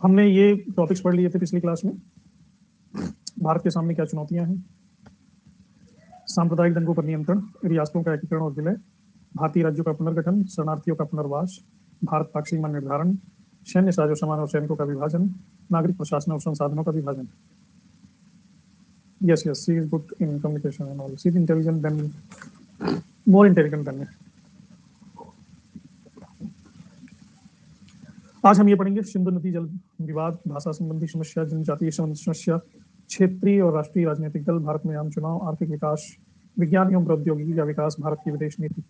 हमने ये टॉपिक्स पढ़ लिए थे पिछली क्लास में। भारत के सामने क्या चुनौतियां हैं, सांप्रदायिक दंगों पर नियंत्रण, रियासतों का एकीकरण और विलय, भारतीय राज्यों का पुनर्गठन, शरणार्थियों का पुनर्वास, भारत पाक सीमा निर्धारण, सैन्य साजो सामान और सैनिकों का विभाजन, नागरिक प्रशासन और संसाधनों का विभाजन। Yes, yes, she is good in communication and all. She's intelligent than more intelligent than me. आज हम ये पढ़ेंगे सिंधु नदी जल विवाद, भाषा संबंधी समस्या, जनजातीय समस्या, क्षेत्रीय और राष्ट्रीय राजनीतिक दल, भारत में आम चुनाव, आर्थिक विकास, विज्ञान एवं प्रौद्योगिकी का विकास, भारत की विदेश नीति।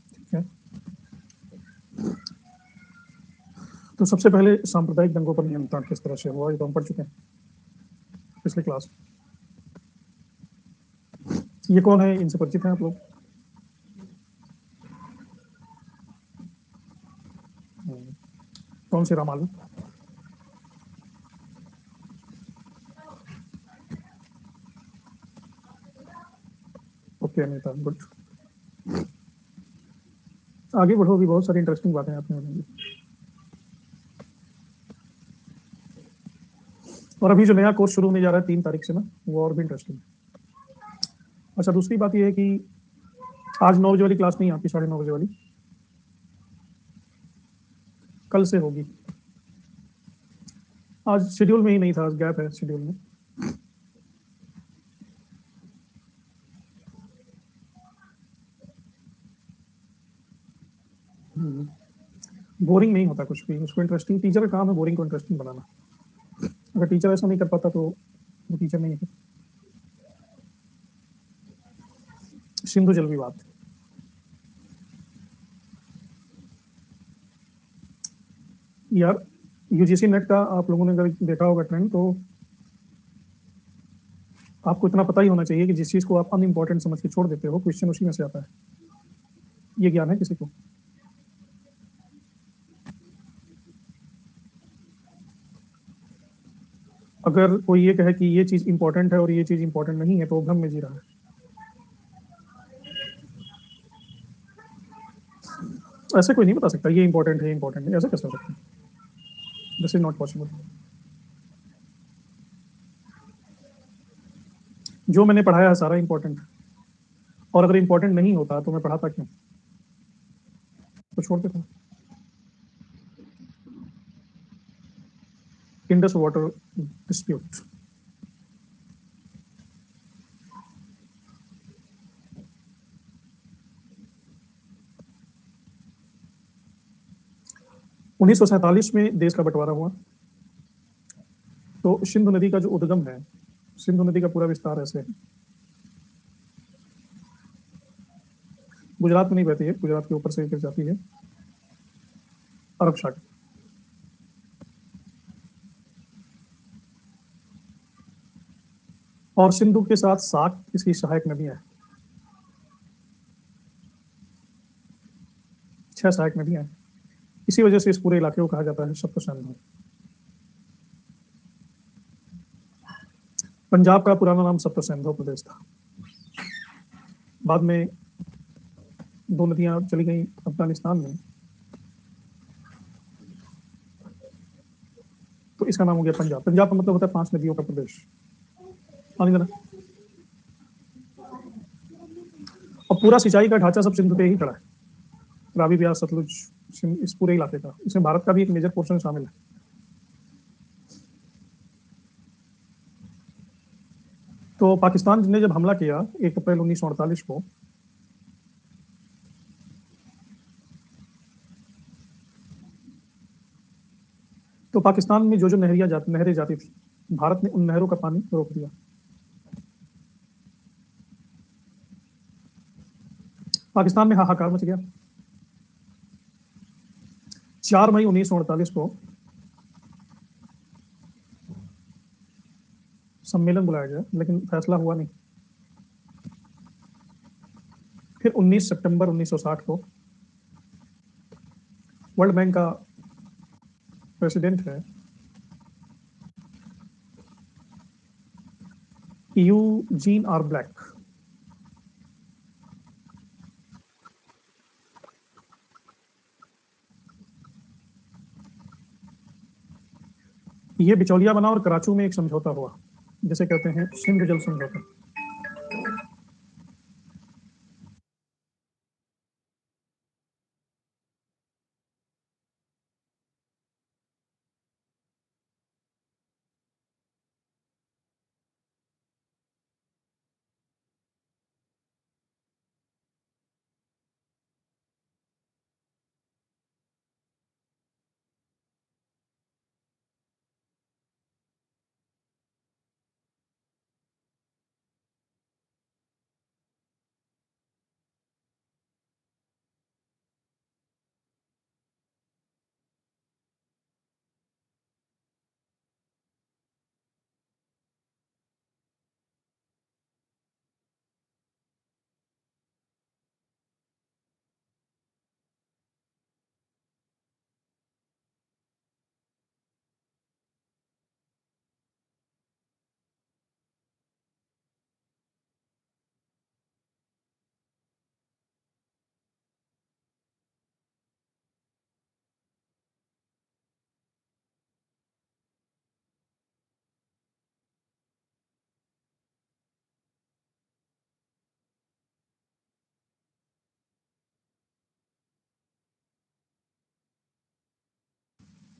ठीक है, तो सबसे पहले सांप्रदायिक दंगों पर नियंत्रण किस तरह से हुआ, ये तो हम पढ़ चुके हैं पिछली क्लास। ये कौन है, इनसे परिचित हैं आप लोग? कौन से रामालू? Okay Anita, good. आगे बढ़ो, भी बहुत सारी इंटरेस्टिंग बातें आपने बताई। और अभी जो नया कोर्स शुरू होने जा रहा है 3 तारीख से ना, वो और भी इंटरेस्टिंग है। अच्छा, दूसरी बात ये है कि आज 9 बजे वाली क्लास नहीं, आपकी 9:30 बजे वाली कल से होगी। आज शेड्यूल में ही नहीं था, आज गैप है शेड्यूल में। बोरिंग नहीं होता कुछ भी, उसको इंटरेस्टिंग, टीचर का काम है बोरिंग को इंटरेस्टिंग बनाना। अगर टीचर ऐसा नहीं कर पाता तो वो टीचर नहीं है। सिंधु जल विवाद, यार यूजीसी नेट का आप लोगों ने अगर देखा होगा ट्रेंड, तो आपको इतना पता ही होना चाहिए कि जिस चीज को आप अनइम्पोर्टेंट समझ के छोड़ देते हो, क्वेश्चन उसी में से आता है। ये ज्ञान है किसी को? अगर कोई ये कहे कि ये चीज इंपॉर्टेंट है और ये चीज इंपॉर्टेंट नहीं है, तो वो भ्रम में जी रहा है। ऐसे कोई नहीं बता सकता ये इंपॉर्टेंट है, इंपॉर्टेंट है, ऐसा कैसे हो सकता है? This is not possible. जो मैंने पढ़ाया है सारा इंपॉर्टेंट है, और अगर इंपॉर्टेंट नहीं होता तो मैं पढ़ाता क्यों? तो छोड़ देता। इंडस वाटर डिस्प्यूट, उन्नीस में देश का बंटवारा हुआ। तो सिंधु नदी का जो उद्गम है, सिंधु नदी का पूरा विस्तार ऐसे है, गुजरात में नहीं बहती है, गुजरात के ऊपर से गिर जाती है अरब सागर। और सिंधु के साथ साक इसकी सहायक नदियां हैं, 6 सहायक नदियां हैं। इसी वजह से इस पूरे इलाके को कहा जाता है सप्त सिंधु। पंजाब का पुराना नाम सप्त सिंधु प्रदेश था। बाद में 2 नदियां चली गई अफगानिस्तान में, तो इसका नाम हो गया पंजाब। पंजाब का मतलब होता है 5 नदियों का प्रदेश। पानी देना। और पूरा सिंचाई का ढांचा सब सिंधु पे ही खड़ा है, रावी, ब्यास, सतलुज, इस पूरे इलाके का। इसमें भारत का भी एक मेजर पोर्शन शामिल है। तो पाकिस्तान ने जब हमला किया 1 अप्रैल 1948 को, तो पाकिस्तान में जो जो नहरें जाती थी, भारत ने उन नहरों का पानी रोक दिया। पाकिस्तान में हाहाकार मच गया। 4 मई 1948 को सम्मेलन बुलाया गया, लेकिन फैसला हुआ नहीं। फिर 19 सितंबर 1960 को वर्ल्ड बैंक का प्रेसिडेंट है यूजीन आर ब्लैक, ये बिचौलिया बना और कराची में एक समझौता हुआ, जिसे कहते हैं सिंधु जल समझौता।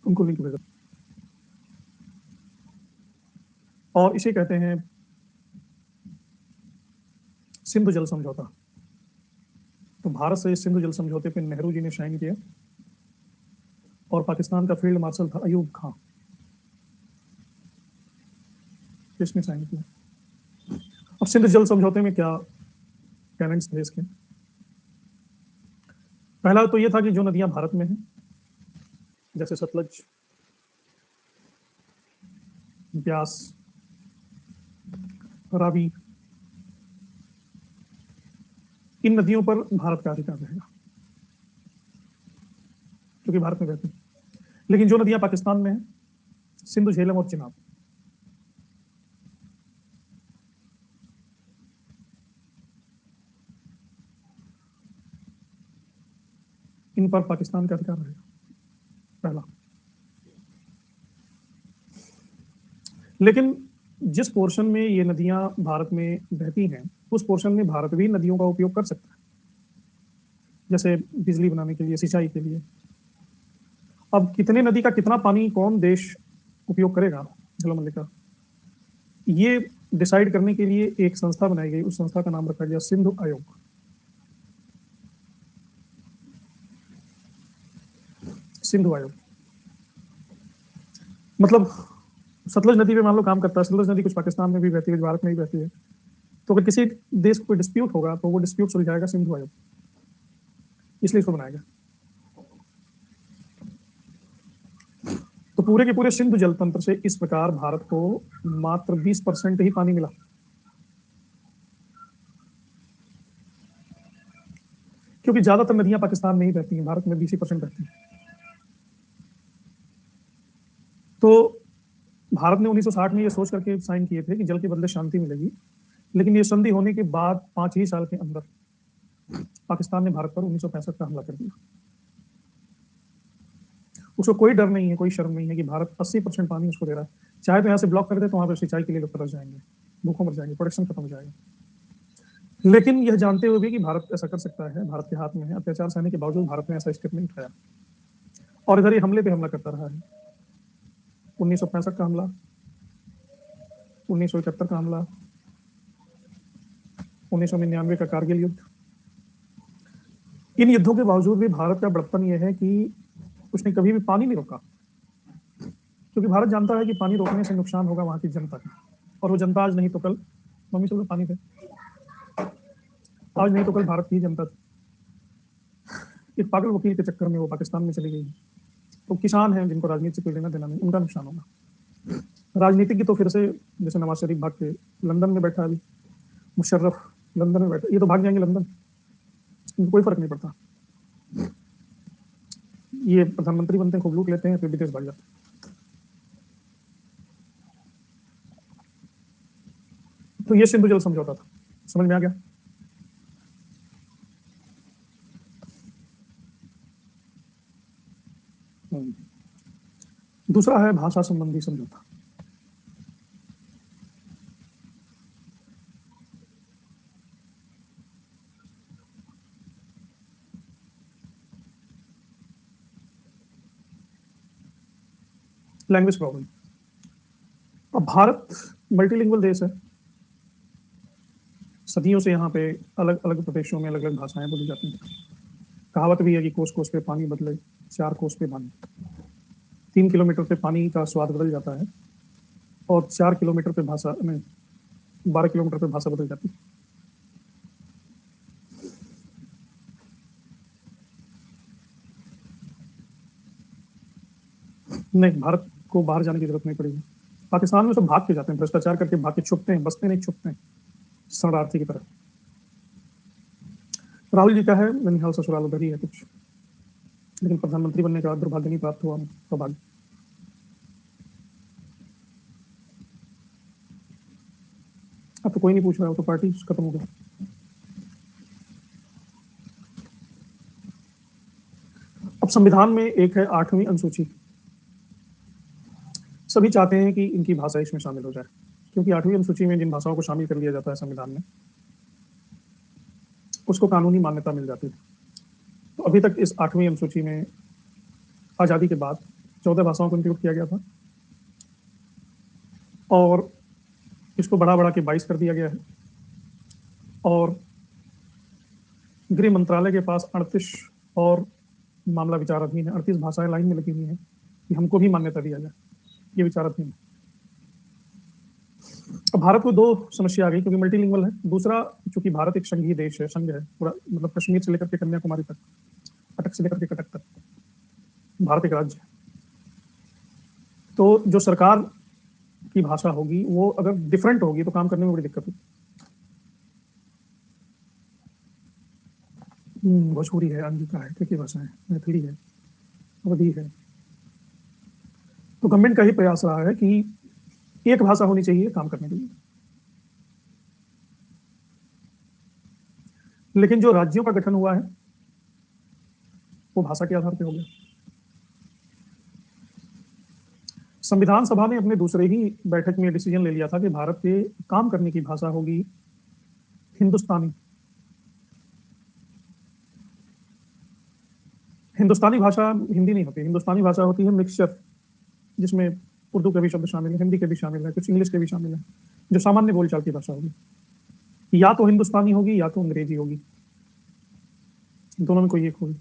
उनको लिंक भेजा, और इसे कहते हैं सिंधु जल समझौता। तो भारत से इस सिंधु जल समझौते पे नेहरू जी ने साइन किया, और पाकिस्तान का फील्ड मार्शल था अयूब खां, इसने साइन किया। अब सिंधु जल समझौते में क्या टेनेंट्स थे इसके? पहला तो ये था कि जो नदियां भारत में हैं, जैसे सतलज, ब्यास, रावी, इन नदियों पर भारत का अधिकार रहेगा, क्योंकि भारत में बहती हैं। लेकिन जो नदियां पाकिस्तान में हैं, सिंधु, झेलम और चिनाब, इन पर पाकिस्तान का अधिकार रहेगा, पहला। लेकिन जिस पोर्शन में ये नदियां भारत में बहती हैं, उस पोर्शन में भारत भी नदियों का उपयोग कर सकता है, जैसे बिजली बनाने के लिए, सिंचाई के लिए। अब कितने नदी का कितना पानी कौन देश उपयोग करेगा, जलमंडली, ये डिसाइड करने के लिए एक संस्था बनाई गई। उस संस्था का नाम रखा गया सिंधु आयोग। सिंधु आयोग मतलब सतलज नदी पे मान लो काम करता है। सतलज नदी कुछ पाकिस्तान में भी बहती है, कुछ भारत में भी बहती है। तो अगर किसी देश को कोई डिस्प्यूट होगा, तो वो डिस्प्यूट सुलझाएगा सिंधु आयोग, इसलिए इसको बनाया गया। तो पूरे के पूरे सिंधु जल तंत्र से इस प्रकार भारत को मात्र 20% ही पानी मिला, क्योंकि ज्यादातर नदियां पाकिस्तान में ही बहती हैं, भारत में 20% बहती हैं। तो भारत ने 1960 में ये सोच करके साइन किए थे कि जल के बदले शांति मिलेगी, लेकिन ये संधि होने के बाद 5 ही साल के अंदर पाकिस्तान ने भारत पर 1965 का हमला कर दिया। उसको कोई डर नहीं है, कोई शर्म नहीं है कि भारत 80% पानी उसको दे रहा है। चाहे तो यहाँ से ब्लॉक कर दे, तो वहां पर सिंचाई के लिए लोग तरस जाएंगे, भूखों मर जाएंगे, प्रोडक्शन खत्म हो जाएगा। लेकिन यह जानते हुए भी कि भारत ऐसा कर सकता है, भारत के हाथ में है, अत्याचार सहने के बावजूद भारत ने ऐसा स्टेप नहीं उठाया, और इधर ये हमले पे हमला करता रहा है। 1965 का हमला, 1971 का हमला, 1999 का कारगिल युद्ध। इन युद्धों के बावजूद भी भारत का बड़प्पन यह है कि उसने कभी भी पानी नहीं रोका, क्योंकि भारत जानता है कि पानी रोकने से नुकसान होगा वहां की जनता का, और वो जनता आज नहीं तो कल, मम्मी चलो पानी पे, आज नहीं तो कल भारत की जनता थी। एक पागल वकील के चक्कर में वो पाकिस्तान में चली गई। तो किसान हैं जिनको राजनीति से कोई लेना देना नहीं, उनका नुकसान होगा। राजनीतिज्ञ तो फिर से, जैसे नवाज शरीफ भाग के लंदन में बैठा, अभी मुशर्रफ लंदन में बैठा, ये तो भाग जाएंगे लंदन, इनको कोई फर्क नहीं पड़ता। ये प्रधानमंत्री बनते हैं, खूब लूट लेते हैं, फिर विदेश भाग जाते हैं। तो ये सिंधु जल समझौता था, समझ में आ गया? दूसरा है भाषा संबंधी समझौता। Language problem. अब भारत मल्टीलिंगुअल देश है, सदियों से यहाँ पे अलग अलग प्रदेशों में अलग अलग भाषाएं बोली जाती हैं। कहावत भी है कि कोस कोस पे पानी बदले, 4 कोस पे पानी। 3 किलोमीटर पे पानी का स्वाद बदल जाता है और 4 किलोमीटर पे भाषा नहीं, 12 किलोमीटर पे भाषा बदल जाती है। नहीं, भारत को बाहर जाने की जरूरत नहीं पड़ेगी। पाकिस्तान में सब भाग के जाते हैं, भ्रष्टाचार करके भाग के छुपते हैं, बसते नहीं छुपते हैं, शरणार्थी की तरह। राहुल जी का है ननिहाल ससुराल उधर ही है कुछ, लेकिन प्रधानमंत्री बनने का दुर्भाग्य नहीं प्राप्त हुआ, सौभाग्य। अब तो कोई नहीं पूछ रहा, तो पार्टी खत्म हो गई। अब संविधान में एक है 8वीं अनुसूची। सभी चाहते हैं कि इनकी भाषा इसमें शामिल हो जाए, क्योंकि 8वीं अनुसूची में जिन भाषाओं को शामिल कर लिया जाता है संविधान में, उसको कानूनी मान्यता मिल जाती है। तो अभी तक इस 8वीं अनुसूची में आज़ादी के बाद 14 भाषाओं को इंक्लूड किया गया था और इसको बढ़ा बढ़ा के 22 कर दिया गया है। और गृह मंत्रालय के पास 38 और मामला विचाराधीन है। 38 भाषाएं लाइन में लगी हुई हैं कि हमको भी मान्यता दिया जाए, ये विचाराधीन है। अब भारत को 2 समस्या आ गई, क्योंकि मल्टीलिंगुअल है। दूसरा, चूंकि भारत एक संघीय देश है, संघ है पूरा, मतलब कश्मीर से लेकर के कन्याकुमारी तक, कटक से लेकर के कटक तक भारत एक राज्य है। तो जो सरकार की भाषा होगी वो अगर डिफरेंट होगी तो काम करने में बड़ी दिक्कत होगी। भोजपुरी है, अंगिका है, क्या भाषा है, मैथिली है, अवधी है। तो गवर्नमेंट का ही प्रयास रहा है कि एक भाषा होनी चाहिए काम करने के लिए। लेकिन जो राज्यों का गठन हुआ है वो भाषा के आधार पर हो गया। संविधान सभा ने अपने दूसरे ही बैठक में डिसीजन ले लिया था कि भारत के काम करने की भाषा होगी हिंदुस्तानी। हिंदुस्तानी भाषा हिंदी नहीं होती, हिंदुस्तानी भाषा होती है मिक्सचर, जिसमें उर्दू के भी शब्द शामिल है, हिंदी के भी शामिल है, कुछ इंग्लिश के भी शामिल है, जो सामान्य बोलचाल की भाषा होगी। या तो हिंदुस्तानी होगी या तो अंग्रेजी होगी, दोनों में कोई एक होगी।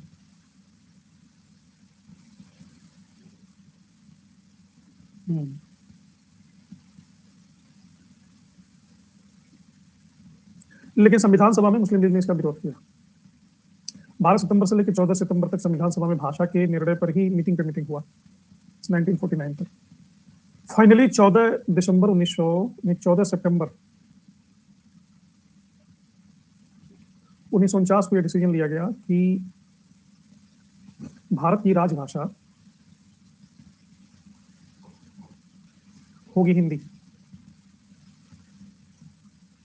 लेकिन संविधान सभा में मुस्लिम लीग ने इसका विरोध किया। 12 सितंबर से लेकर 14 सितंबर तक संविधान सभा में भाषा के निर्णय पर ही मीटिंग पे मीटिंग हुआ, 1949 तक। फाइनली 14 दिसंबर 14 सितंबर 1949 को यह डिसीजन लिया गया कि भारत की राजभाषा होगी हिंदी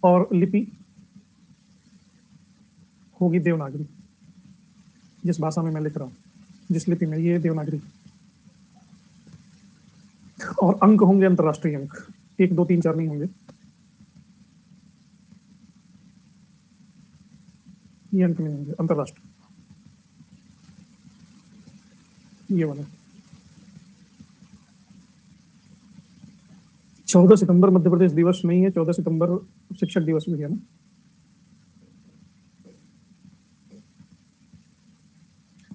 और लिपि होगी देवनागरी, जिस भाषा में मैं लिख रहा हूँ, जिस लिपि में, ये देवनागरी। और अंक होंगे अंतरराष्ट्रीय अंक, 1 2 3 4 नहीं होंगे, ये अंक नहीं होंगे, अंतरराष्ट्रीय, ये वाला। 14 सितंबर मध्य प्रदेश दिवस नहीं है, 14 सितंबर शिक्षक दिवस भी है ना।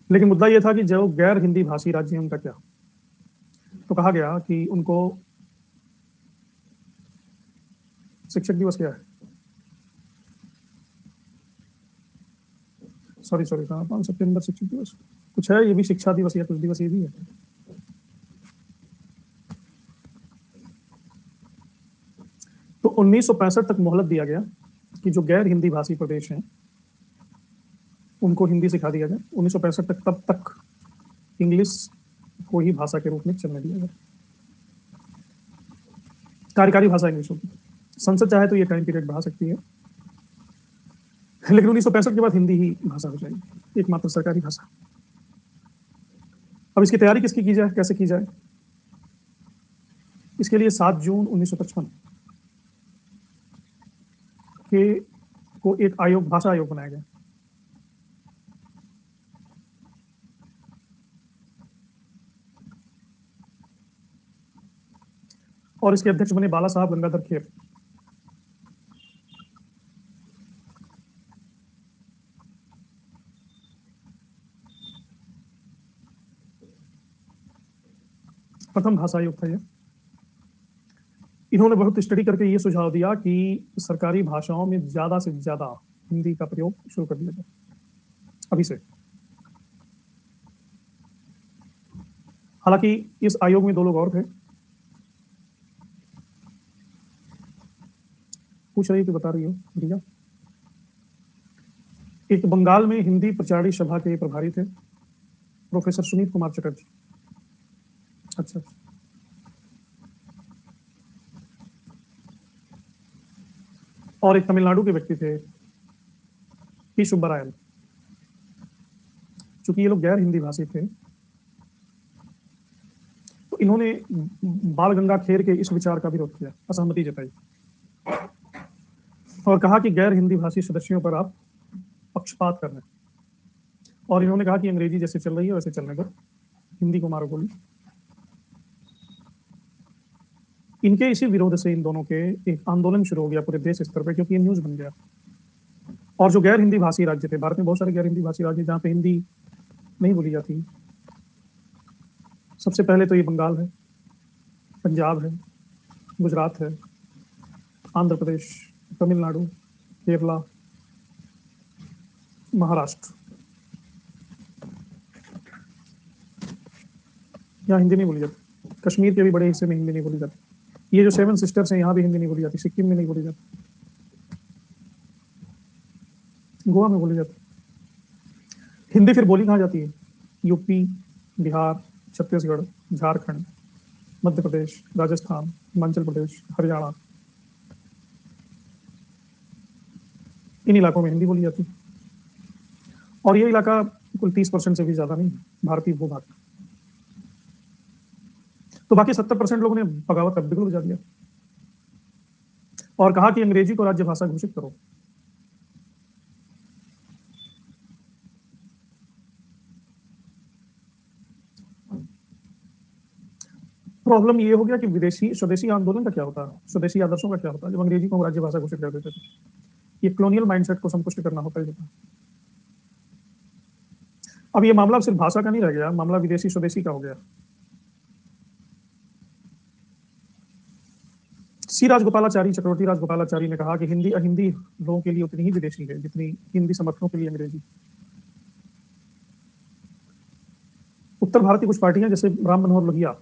लेकिन मुद्दा यह था कि जो गैर हिंदी भाषी राज्य है उनका क्या। तो कहा गया कि उनको शिक्षक दिवस क्या है, सॉरी 5 सितंबर शिक्षक दिवस कुछ है, ये भी शिक्षा दिवस या कुछ दिवस ये भी है। तो 1965 तक मोहलत दिया गया कि जो गैर हिंदी भाषी प्रदेश हैं उनको हिंदी सिखा दिया जाए। 1965 तक, तब तक इंग्लिश को ही भाषा के रूप में चलने दिया जाए, कार्यकारी भाषा इंग्लिश होगी। संसद चाहे तो ये टाइम पीरियड बढ़ा सकती है, लेकिन 1965 के बाद हिंदी ही भाषा हो जाएगी, एकमात्र सरकारी भाषा। अब इसकी तैयारी किसकी की जाए, कैसे की जाए? इसके लिए 7 जून 1955 के को एक आयोग, भाषा आयोग बनाया गया। और इसके अध्यक्ष बने बाला साहब गंगाधर खेर। प्रथम भाषा आयोग था ये। इन्होंने बहुत स्टडी करके ये सुझाव दिया कि सरकारी भाषाओं में ज्यादा से ज्यादा हिंदी का प्रयोग शुरू कर दिया जाए अभी से। हालांकि इस आयोग में 2 लोग और थे। पूछ रही हो कि बता रही हो भैया? एक बंगाल में हिंदी प्रचारी सभा के प्रभारी थे, प्रोफेसर सुनीत कुमार चटर्जी। अच्छा। और एक तमिलनाडु के व्यक्ति थे, पी सुब्बारायन। चूंकि ये लोग गैर हिंदी भाषी थे, तो इन्होंने बाल गंगाखेर के इस विचार का विरोध किया, असहमति जताई और कहा कि गैर हिंदी भाषी सदस्यों पर आप पक्षपात कर रहे हैं। और इन्होंने कहा कि अंग्रेजी जैसे चल रही है वैसे चलने दो, हिंदी को मारो गोली। इनके इसी विरोध से इन दोनों के एक आंदोलन शुरू हो गया पूरे देश स्तर पर, क्योंकि ये न्यूज बन गया। और जो गैर हिंदी भाषी राज्य थे, भारत में बहुत सारे गैर हिंदी भाषी राज्य जहाँ पे हिंदी नहीं बोली जाती। सबसे पहले तो ये बंगाल है, पंजाब है, गुजरात है, आंध्र प्रदेश, तमिलनाडु, केरला, महाराष्ट्र। यहाँ हिंदी नहीं बोली जाती। कश्मीर के भी बड़े हिस्से में हिंदी नहीं बोली जाती। ये जो 7 सिस्टर्स हैं, यहाँ भी हिंदी नहीं बोली जाती। सिक्किम में नहीं बोली जाती, गोवा में बोली जाती। हिंदी फिर बोली कहाँ जाती है? यूपी, बिहार, छत्तीसगढ़, झारखंड, मध्य प्रदेश, राजस्थान, हिमाचल प्रदेश, हरियाणा, इन इलाकों में हिंदी बोली जाती है। और ये इलाका कुल 30% से भी ज्यादा नहीं भारतीय भूभाग। तो बाकी 70% लोगों ने बगावत का बिगुल बजा दिया और कहा कि अंग्रेजी को राज्य भाषा घोषित करो। प्रॉब्लम ये हो गया कि विदेशी स्वदेशी आंदोलन का क्या होता है, स्वदेशी आदर्शों का क्या होता है जब अंग्रेजी को हम राज्य भाषा घोषित कर देते थे। ये कॉलोनियल माइंडसेट को संतुष्ट करना होता है। अब ये मामला सिर्फ भाषा का नहीं रह गया, मामला विदेशी स्वदेशी का हो गया। सी राजगोपालाचारी, चक्रवर्ती राजगोपालाचारी ने कहा कि हिंदी अहिंदी लोगों के लिए उतनी ही विदेशी है जितनी हिंदी समर्थकों के लिए अंग्रेजी। उत्तर भारत की कुछ पार्टियां जैसे राम मनोहर लोहिया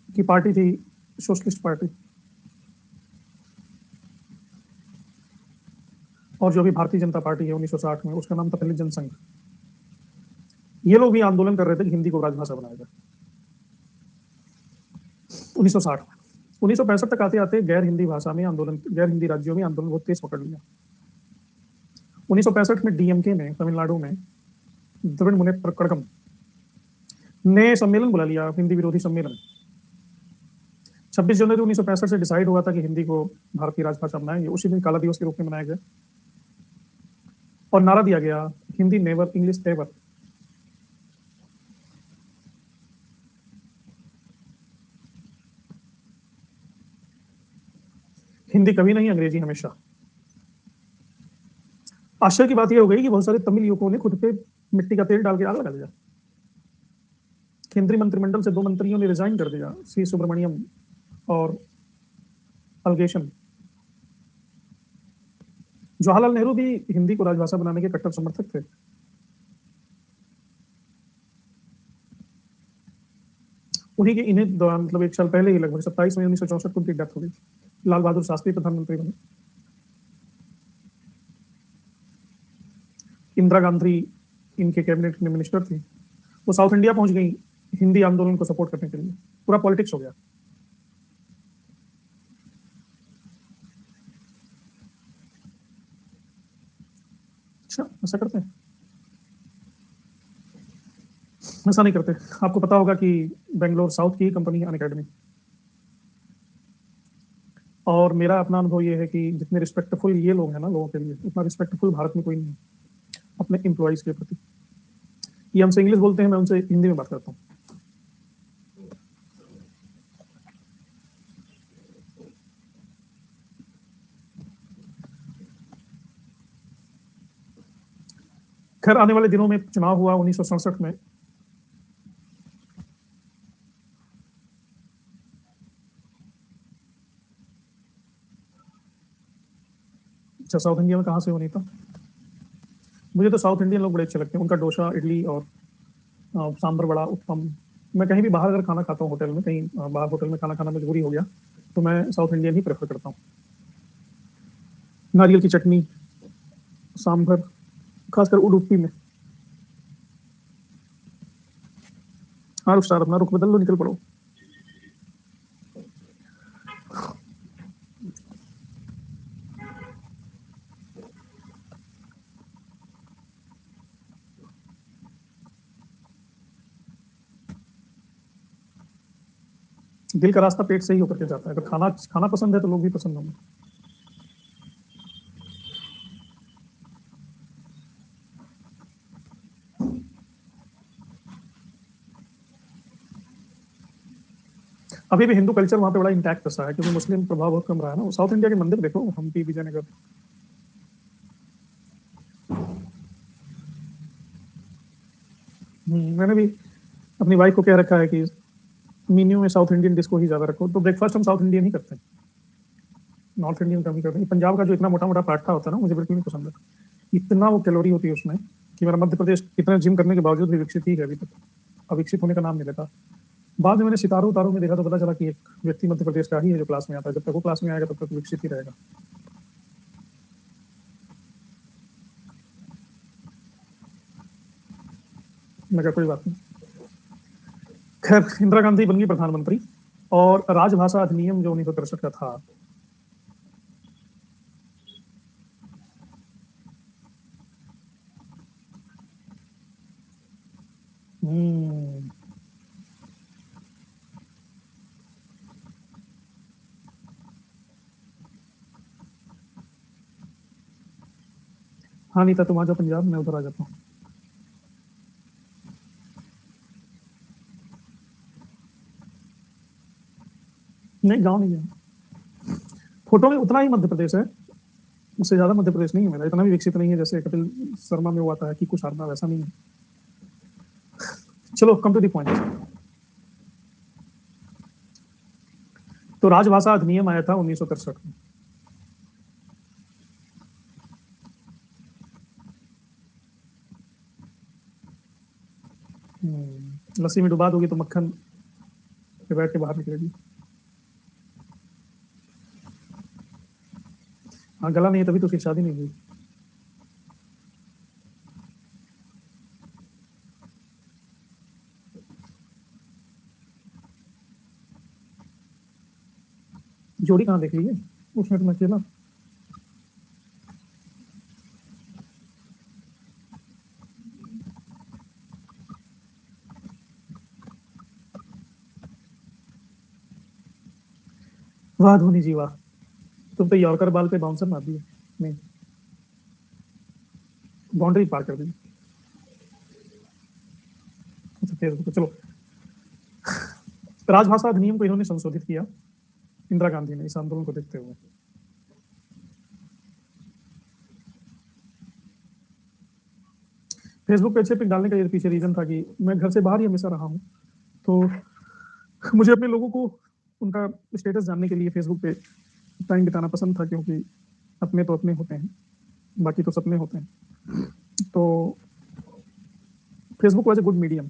की पार्टी थी, सोशलिस्ट पार्टी, और जो भी भारतीय जनता पार्टी है 1960 में, उसका नाम था पहले जनसंघ। ये लोग भी आंदोलन कर रहे थे कि हिंदी को राजभाषा बनाया जाए 1960 में। 1965 तक आते आते गैर हिंदी भाषा में आंदोलन, गैर हिंदी राज्यों में आंदोलन बहुत तेज पकड़ लिया। 1965 में डीएमके ने तमिलनाडु में द्रविड़ मुनेत्र कड़गम ने सम्मेलन बुला लिया, हिंदी विरोधी सम्मेलन। 26 जनवरी 1965 से डिसाइड हुआ था कि हिंदी को भारतीय राजभाषा बनाएंगे। उसी दिन काला दिवस के रूप में मनाया गया और नारा दिया गया, Hindi never, English ever. Hindi कभी नहीं, अंग्रेजी हमेशा। आश्चर्य की बात यह हो गई कि बहुत सारे तमिल युवकों ने खुद पे मिट्टी का तेल डाल के आग लगा दिया। केंद्रीय मंत्रिमंडल से 2 मंत्रियों ने रिजाइन कर दिया, सी सुब्रमण्यम और अलगेशन। जवाहरलाल नेहरू भी हिंदी को राजभाषा बनाने के कट्टर समर्थक थे। उन्हीं के इन्हें दौरान, मतलब 1 साल पहले ही, लगभग 27 मई 1964 को उनकी डेथ हो गई। लाल बहादुर शास्त्री प्रधानमंत्री बने। इंदिरा गांधी इनके कैबिनेट में मिनिस्टर थी। वो साउथ इंडिया पहुंच गई हिंदी आंदोलन को सपोर्ट करने के लिए। पूरा पॉलिटिक्स हो गया। अच्छा, ऐसा करते हैं। ऐसा नहीं करते। आपको पता होगा कि बेंगलोर साउथ की कंपनी है अनअकैडमी, और मेरा अपना अनुभव ये है कि जितने रिस्पेक्टफुल ये लोग हैं ना लोगों के लिए, उतना रिस्पेक्टफुल भारत में कोई नहीं है अपने एम्प्लॉयज के प्रति। ये हमसे इंग्लिश बोलते हैं, मैं उनसे हिंदी में बात करता हूँ। खैर, आने वाले दिनों में चुनाव हुआ 1967 में। अच्छा, साउथ इंडिया में कहाँ से हो नहीं था? मुझे तो साउथ इंडियन लोग बड़े अच्छे लगते हैं, उनका डोसा, इडली और सांभर बड़ा उत्तम। मैं कहीं भी बाहर अगर खाना खाता हूँ होटल में, कहीं बाहर होटल में खाना खाना मजबूरी हो गया, तो मैं साउथ इंडियन ही प्रेफर करता हूँ। नारियल की चटनी, सांभर, खासकर उडुपी में। हाँ रुखसार, अपना रुख बदल लो, निकल पड़ो। दिल का रास्ता पेट से ही होकर के जाता है। अगर खाना खाना पसंद है तो लोग भी पसंद होंगे। अभी भी हिंदू कल्चर वहाँ पे बड़ा इंटैक्ट रहा है, क्योंकि मुस्लिम प्रभाव बहुत कम रहा है ना। साउथ इंडिया के मंदिर देखो, हम्पी, विजयनगर। मैंने भी अपनी वाइफ को कह रखा है कि मेन्यू में साउथ इंडियन डिश को ही ज्यादा रखो, तो ब्रेकफास्ट हम साउथ इंडियन ही करते हैं, नॉर्थ इंडियन कम ही करते हैं। पंजाब का जो इतना मोटा मोटा पराठा होता है ना, मुझे बिल्कुल नहीं पसंद है। इतना वो कैलोरी होती है उसमें कि मेरा मध्य प्रदेश इतना जिम करने के बावजूद भी विकसित ही है अभी तक, अविकसित होने का नाम नहीं लेता। बाद में मैंने सितारों उतारों में देखा तो पता चला कि एक व्यक्ति मध्य प्रदेश का ही है जो क्लास में आता है। जब तक वो क्लास में आएगा तब तक विकसित ही रहेगा। मैं कहा कोई बात नहीं। खैर, इंदिरा गांधी बन गई प्रधानमंत्री, और राजभाषा अधिनियम जो 1963 का था। हम्म, हाँ, नहीं था तुम आ जाओ पंजाब, मैं उधर आ जाता हूँ। नहीं, गाँव नहीं है। फोटो में उतना ही मध्य प्रदेश है, उससे ज्यादा मध्य प्रदेश नहीं है मेरा। इतना भी विकसित नहीं है जैसे कपिल शर्मा में हुआ था कि कुछ शर्मा, वैसा नहीं है। चलो, कम टू द पॉइंट। तो राजभाषा अधिनियम आया था 1963 में। लस्सी में डुबा दोगी तो मक्खन पे बैठ के बाहर निकलेगी। हाँ, गला नहीं है तभी तो फिर शादी नहीं हुई। जोड़ी कहाँ देख ली है उसमें, तुम अकेला। वाह धोनी जी वाह, तुम तो यॉर्कर बाल पे बाउंसर मार दिए। नहीं, बाउंड्री पार कर दी। अच्छा, फेसबुक, चलो। राजभाषा अधिनियम को इन्होंने संशोधित किया, इंदिरा गांधी ने, इस आंदोलन को देखते हुए। फेसबुक पे अच्छे पिक डालने का ये पीछे रीजन था कि मैं घर से बाहर ही हमेशा रहा हूँ, तो मुझे अपने लोगों को उनका स्टेटस जानने के लिए फेसबुक पे टाइम बिताना पसंद था, क्योंकि अपने तो अपने होते हैं, बाकी तो सपने होते हैं। तो Facebook was a good medium,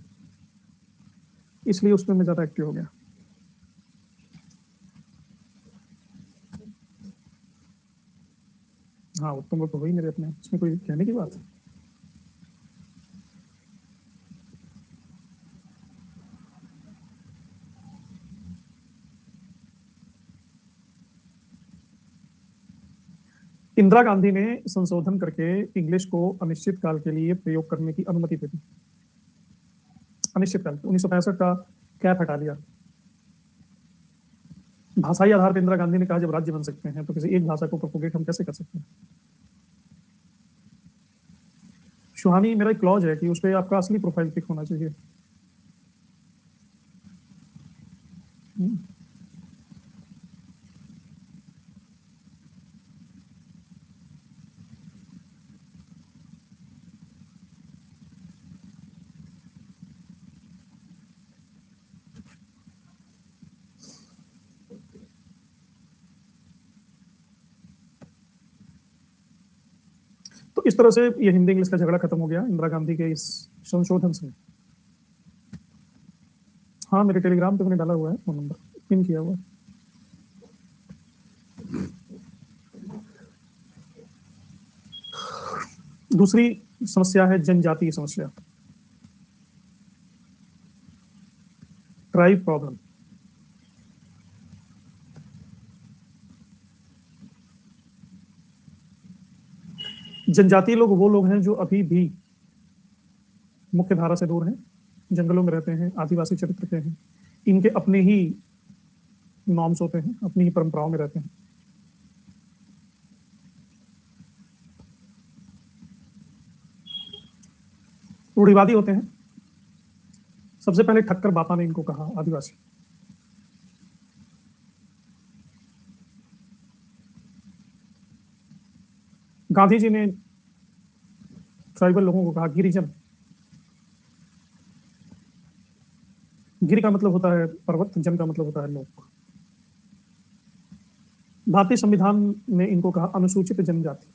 इसलिए उसमें मैं ज़्यादा एक्टिव हो गया। हाँ, उत्तम लोग तो वही मेरे अपने, इसमें कोई कहने की बात है। इंदिरा गांधी ने संशोधन करके इंग्लिश को अनिश्चित काल के लिए प्रयोग करने की अनुमति दे दी। अनिश्चितकाल 1965 का कैप हटा दिया। भाषाई आधार पर इंदिरा गांधी ने कहा जब राज्य बन सकते हैं तो किसी एक भाषा को प्रोपोगेट हम कैसे कर सकते हैं। सुहानी मेरा एक क्लॉज है कि उस पर आपका असली प्रोफाइल पिक होना चाहिए। तो इस तरह से ये हिंदी इंग्लिश का झगड़ा खत्म हो गया इंदिरा गांधी के इस संशोधन से। हाँ, मेरे टेलीग्राम पे मैंने डाला हुआ है फोन नंबर, पिन किया हुआ है। दूसरी समस्या है जनजातीय समस्या, ट्राइब प्रॉब्लम। जनजातीय लोग वो लोग हैं जो अभी भी मुख्य धारा से दूर हैं, जंगलों में रहते हैं, आदिवासी चरित्र के हैं, इनके अपने ही नॉर्म्स होते हैं, अपनी ही परंपराओं में रहते हैं। रूढ़िवादी होते हैं। सबसे पहले ठक्कर बापा ने इनको कहा आदिवासी। गांधी जी ने ट्राइबल लोगों को कहा गिरिजन। गिर का मतलब होता है पर्वत, जन का मतलब होता है लोग। भारतीय संविधान ने इनको कहा अनुसूचित जनजाति।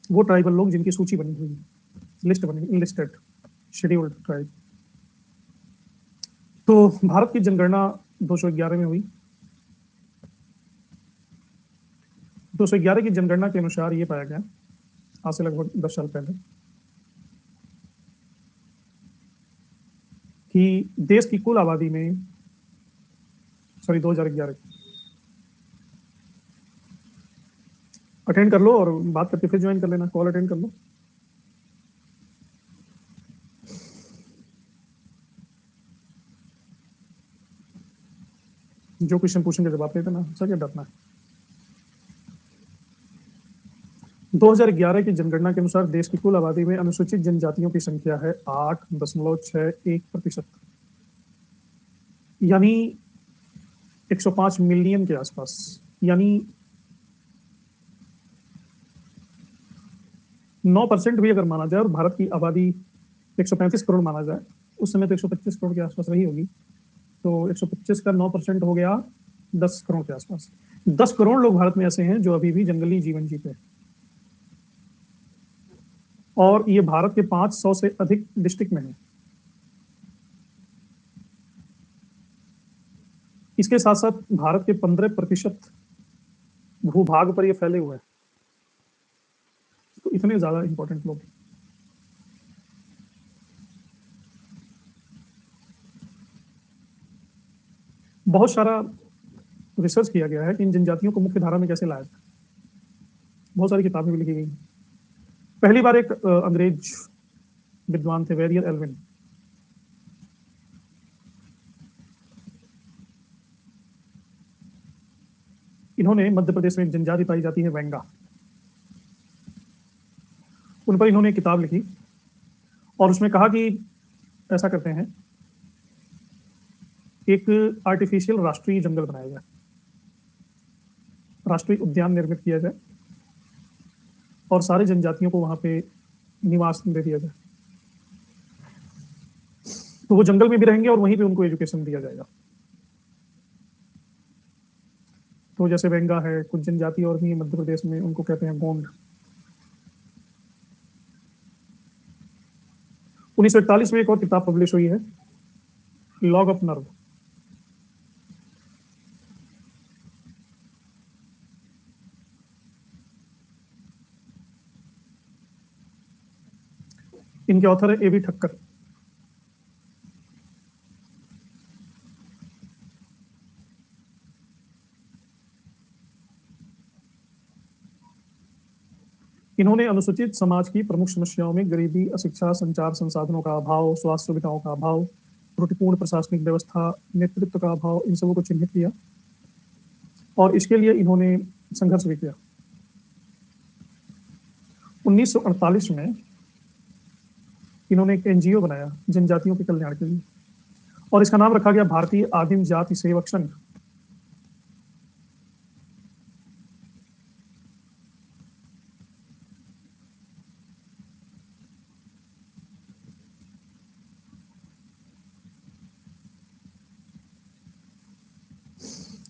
वो ट्राइबल लोग जिनकी सूची बनी हुई है, लिस्ट बनी, इनलिस्टेड शेड्यूल्ड ट्राइब। तो भारत की जनगणना 211 में हुई। 211 की जनगणना के अनुसार ये पाया गया आज से लगभग 10 साल पहले कि देश की कुल आबादी में, सॉरी 2011, अटेंड कर लो और बात करके फिर ज्वाइन कर लेना, कॉल अटेंड कर लो। जो क्वेश्चन पूछेंगे जवाब दे देना, सर क्या डरना है। 2011 की जनगणना के अनुसार देश की कुल आबादी में अनुसूचित जनजातियों की संख्या है 8.61%, यानी 105 मिलियन के आसपास। यानी 9% भी अगर माना जाए और भारत की आबादी 135 करोड़ माना जाए, उस समय तो 125 करोड़ के आसपास रही होगी, तो 125 का 9% हो गया 10 करोड़ के आसपास। 10 करोड़ लोग भारत में ऐसे हैं जो अभी भी जंगली जीवन जीते हैं, और ये भारत के 500 से अधिक डिस्ट्रिक्ट में है। इसके साथ साथ भारत के 15% भूभाग पर ये फैले हुए हैं। तो इतने ज्यादा इंपॉर्टेंट लोग। बहुत सारा रिसर्च किया गया है कि इन जनजातियों को मुख्य धारा में कैसे लाया जाए। बहुत सारी किताबें भी लिखी गई। पहली बार एक अंग्रेज विद्वान थे, वेरियर एल्विन। इन्होंने मध्य प्रदेश में एक जनजाति पाई जाती है वेंगा, उन पर इन्होंने एक किताब लिखी और उसमें कहा कि ऐसा करते हैं, एक आर्टिफिशियल राष्ट्रीय जंगल बनाया जाए, राष्ट्रीय उद्यान निर्मित किया जाए और सारे जनजातियों को वहां पे निवास दे दिया जाए। तो वो जंगल में भी रहेंगे और वहीं पे उनको एजुकेशन दिया जाएगा। तो जैसे वेंगा है, कुछ जनजाति और भी है मध्य प्रदेश में, उनको कहते हैं गोंड। 1941 में एक और किताब पब्लिश हुई है, लॉग ऑफ नर्व। इनके ऑथर है एबी ठक्कर। इन्होंने अनुसूचित समाज की प्रमुख समस्याओं में गरीबी, अशिक्षा, संचार संसाधनों का अभाव, स्वास्थ्य सुविधाओं का अभाव, त्रुटिपूर्ण प्रशासनिक व्यवस्था, नेतृत्व का अभाव, इन सबों को चिन्हित किया और इसके लिए इन्होंने संघर्ष भी किया। 1948 में इन्होंने एक एनजीओ बनाया जनजातियों के कल्याण के लिए और इसका नाम रखा गया भारतीय आदिम जाति सेवक संघ।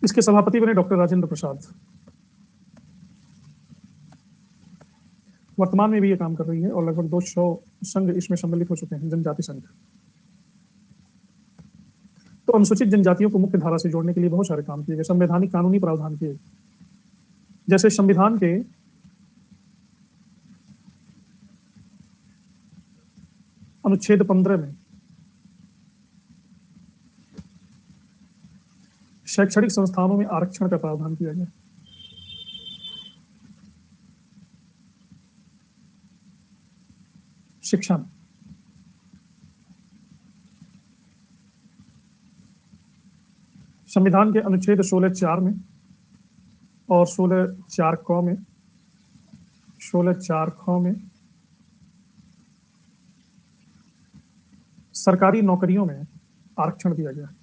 इसके सभापति बने डॉक्टर राजेंद्र प्रसाद। वर्तमान में भी ये काम कर रही है और लगभग 200 संघ इसमें सम्मिलित हो चुके हैं, जनजाति संघ। तो अनुसूचित जनजातियों को मुख्य धारा से जोड़ने के लिए बहुत सारे काम किए गए, संवैधानिक कानूनी प्रावधान किए, जैसे संविधान के अनुच्छेद 15 में शैक्षणिक संस्थानों में आरक्षण का प्रावधान किया गया। शिक्षा में संविधान के अनुच्छेद 16(4) में और 16(4) में 16(4) में सरकारी नौकरियों में आरक्षण दिया गया।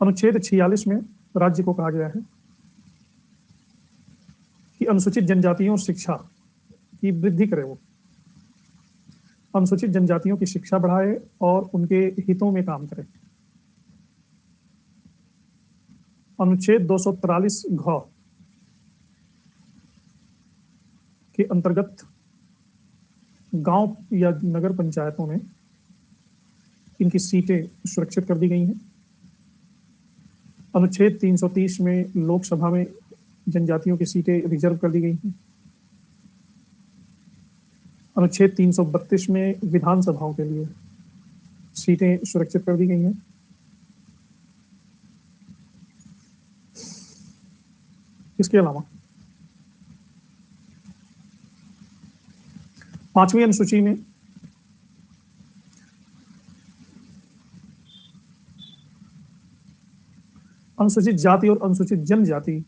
अनुच्छेद 46 में राज्य को कहा गया है कि अनुसूचित जनजातियों शिक्षा की वृद्धि करे, वो अनुसूचित जनजातियों की शिक्षा बढ़ाए और उनके हितों में काम करे। अनुच्छेद 243 घ के अंतर्गत गांव या नगर पंचायतों में इनकी सीटें सुरक्षित कर दी गई हैं। अनुच्छेद 330 में लोकसभा में जनजातियों की सीटें रिजर्व कर दी गई हैं। अनुच्छेद 332 में विधानसभाओं के लिए सीटें सुरक्षित कर दी गई हैं। इसके अलावा 5वीं अनुसूची में अनुसूचित जाति और अनुसूचित जनजाति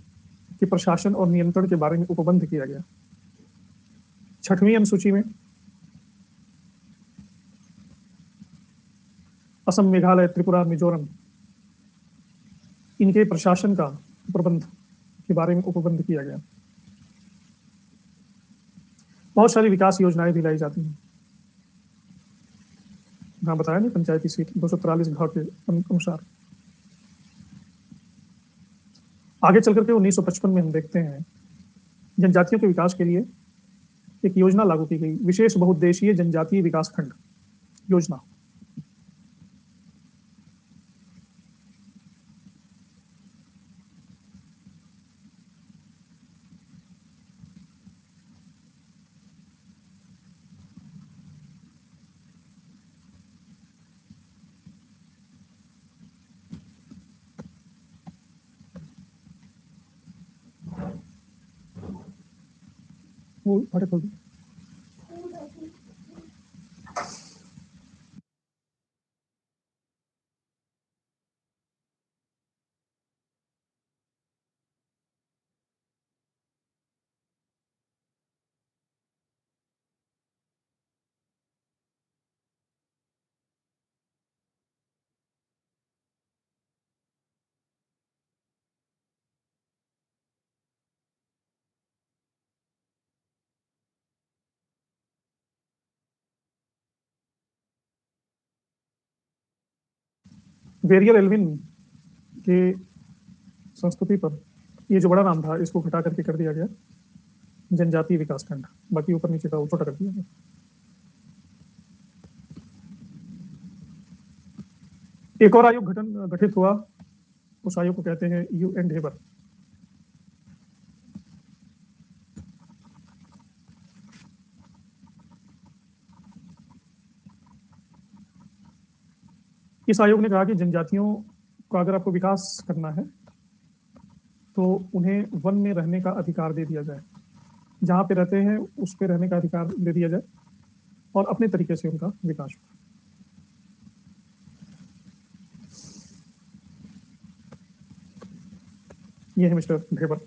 के प्रशासन और नियंत्रण के बारे में उपबंध किया गया। 6वीं अनुसूची में असम, मेघालय, त्रिपुरा, मिजोरम इनके प्रशासन का प्रबंध के बारे में उपबंध किया गया। बहुत सारी विकास योजनाएं भी लाई जाती हैं। हाँ, बताया नहीं, पंचायती सीट 243 घ के अनुसार। आगे चल करके 1955 में हम देखते हैं जनजातियों के विकास के लिए एक योजना लागू की गई, विशेष बहुउद्देशीय जनजातीय विकास खंड योजना। वो फटे खोल दी। वेरियल एल्विन के संस्कृति पर ये जो बड़ा नाम था इसको घटा करके कर दिया गया जनजातीय विकास खंड, बाकी ऊपर नीचे का वो छोटा कर दिया गया। एक और आयोग गठित हुआ, उस आयोग को कहते हैं UN हेबर। इस आयोग ने कहा कि जनजातियों का अगर आपको विकास करना है तो उन्हें वन में रहने का अधिकार दे दिया जाए, जहाँ पे रहते हैं उस पे रहने का अधिकार दे दिया जाए और अपने तरीके से उनका विकास हो। ये है मिस्टर ढेबर।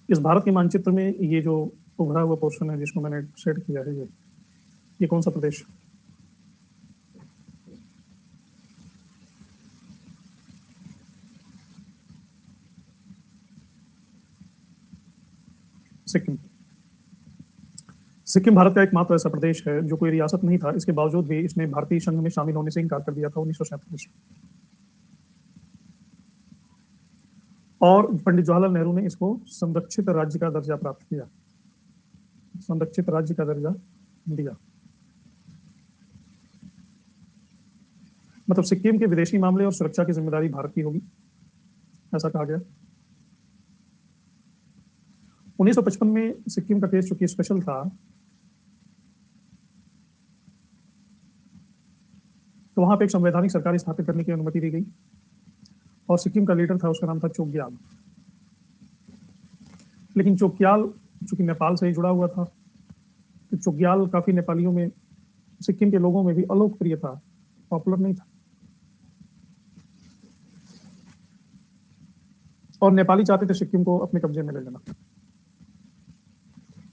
इस भारत के मानचित्र में ये जो उभरा हुआ पोर्शन है जिसको मैंने सेट किया है, ये कौन सा प्रदेश? सिक्किम। सिक्किम भारत का एकमात्र ऐसा प्रदेश है जो कोई रियासत नहीं था, इसके बावजूद भी इसने भारतीय संघ में शामिल होने से इनकार कर दिया था 1947 में। और पंडित जवाहरलाल नेहरू ने इसको संरक्षित राज्य का दर्जा प्राप्त किया, संरक्षित राज्य का दर्जा दिया। मतलब सिक्किम के विदेशी मामले और सुरक्षा की जिम्मेदारी भारत की होगी, ऐसा कहा गया। 1955 में सिक्किम का केस चूंकि स्पेशल था, तो वहां पे एक संवैधानिक सरकार स्थापित करने की अनुमति दी गई और सिक्किम का लीडर था, उसका नाम था चोग्याल। लेकिन चोग्याल चूंकि नेपाल से ही जुड़ा हुआ था, तो चोग्याल काफी नेपालियों में, सिक्किम के लोगों में भी अलोकप्रिय था, पॉपुलर नहीं था। और नेपाली चाहते थे सिक्किम को अपने कब्जे में ले लेना।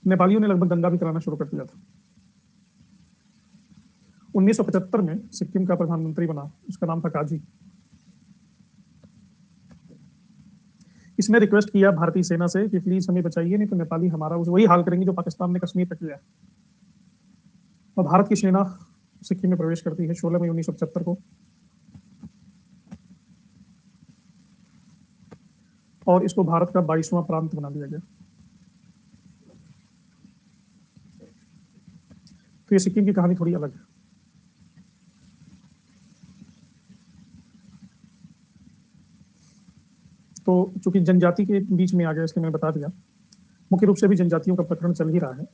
नेपालियों ने लगभग दंगा भी कराना शुरू कर दिया था। 1975 में सिक्किम का प्रधानमंत्री बना, उसका नाम था काजी। इसने रिक्वेस्ट किया भारतीय सेना से कि प्लीज हमें बचाइए, नहीं तो नेपाली हमारा वही हाल करेंगे जो पाकिस्तान ने कश्मीर पे किया है। और भारत की सेना सिक्किम में प्रवेश करती है 16 मई 1975 को, और इसको भारत का 22वां प्रांत बना दिया गया। तो ये सिक्किम की कहानी थोड़ी अलग है। तो चूंकि जनजाति के बीच में आ गया, इसलिए मैंने बता दिया। मुख्य रूप से भी जनजातियों का प्रकरण चल ही रहा है।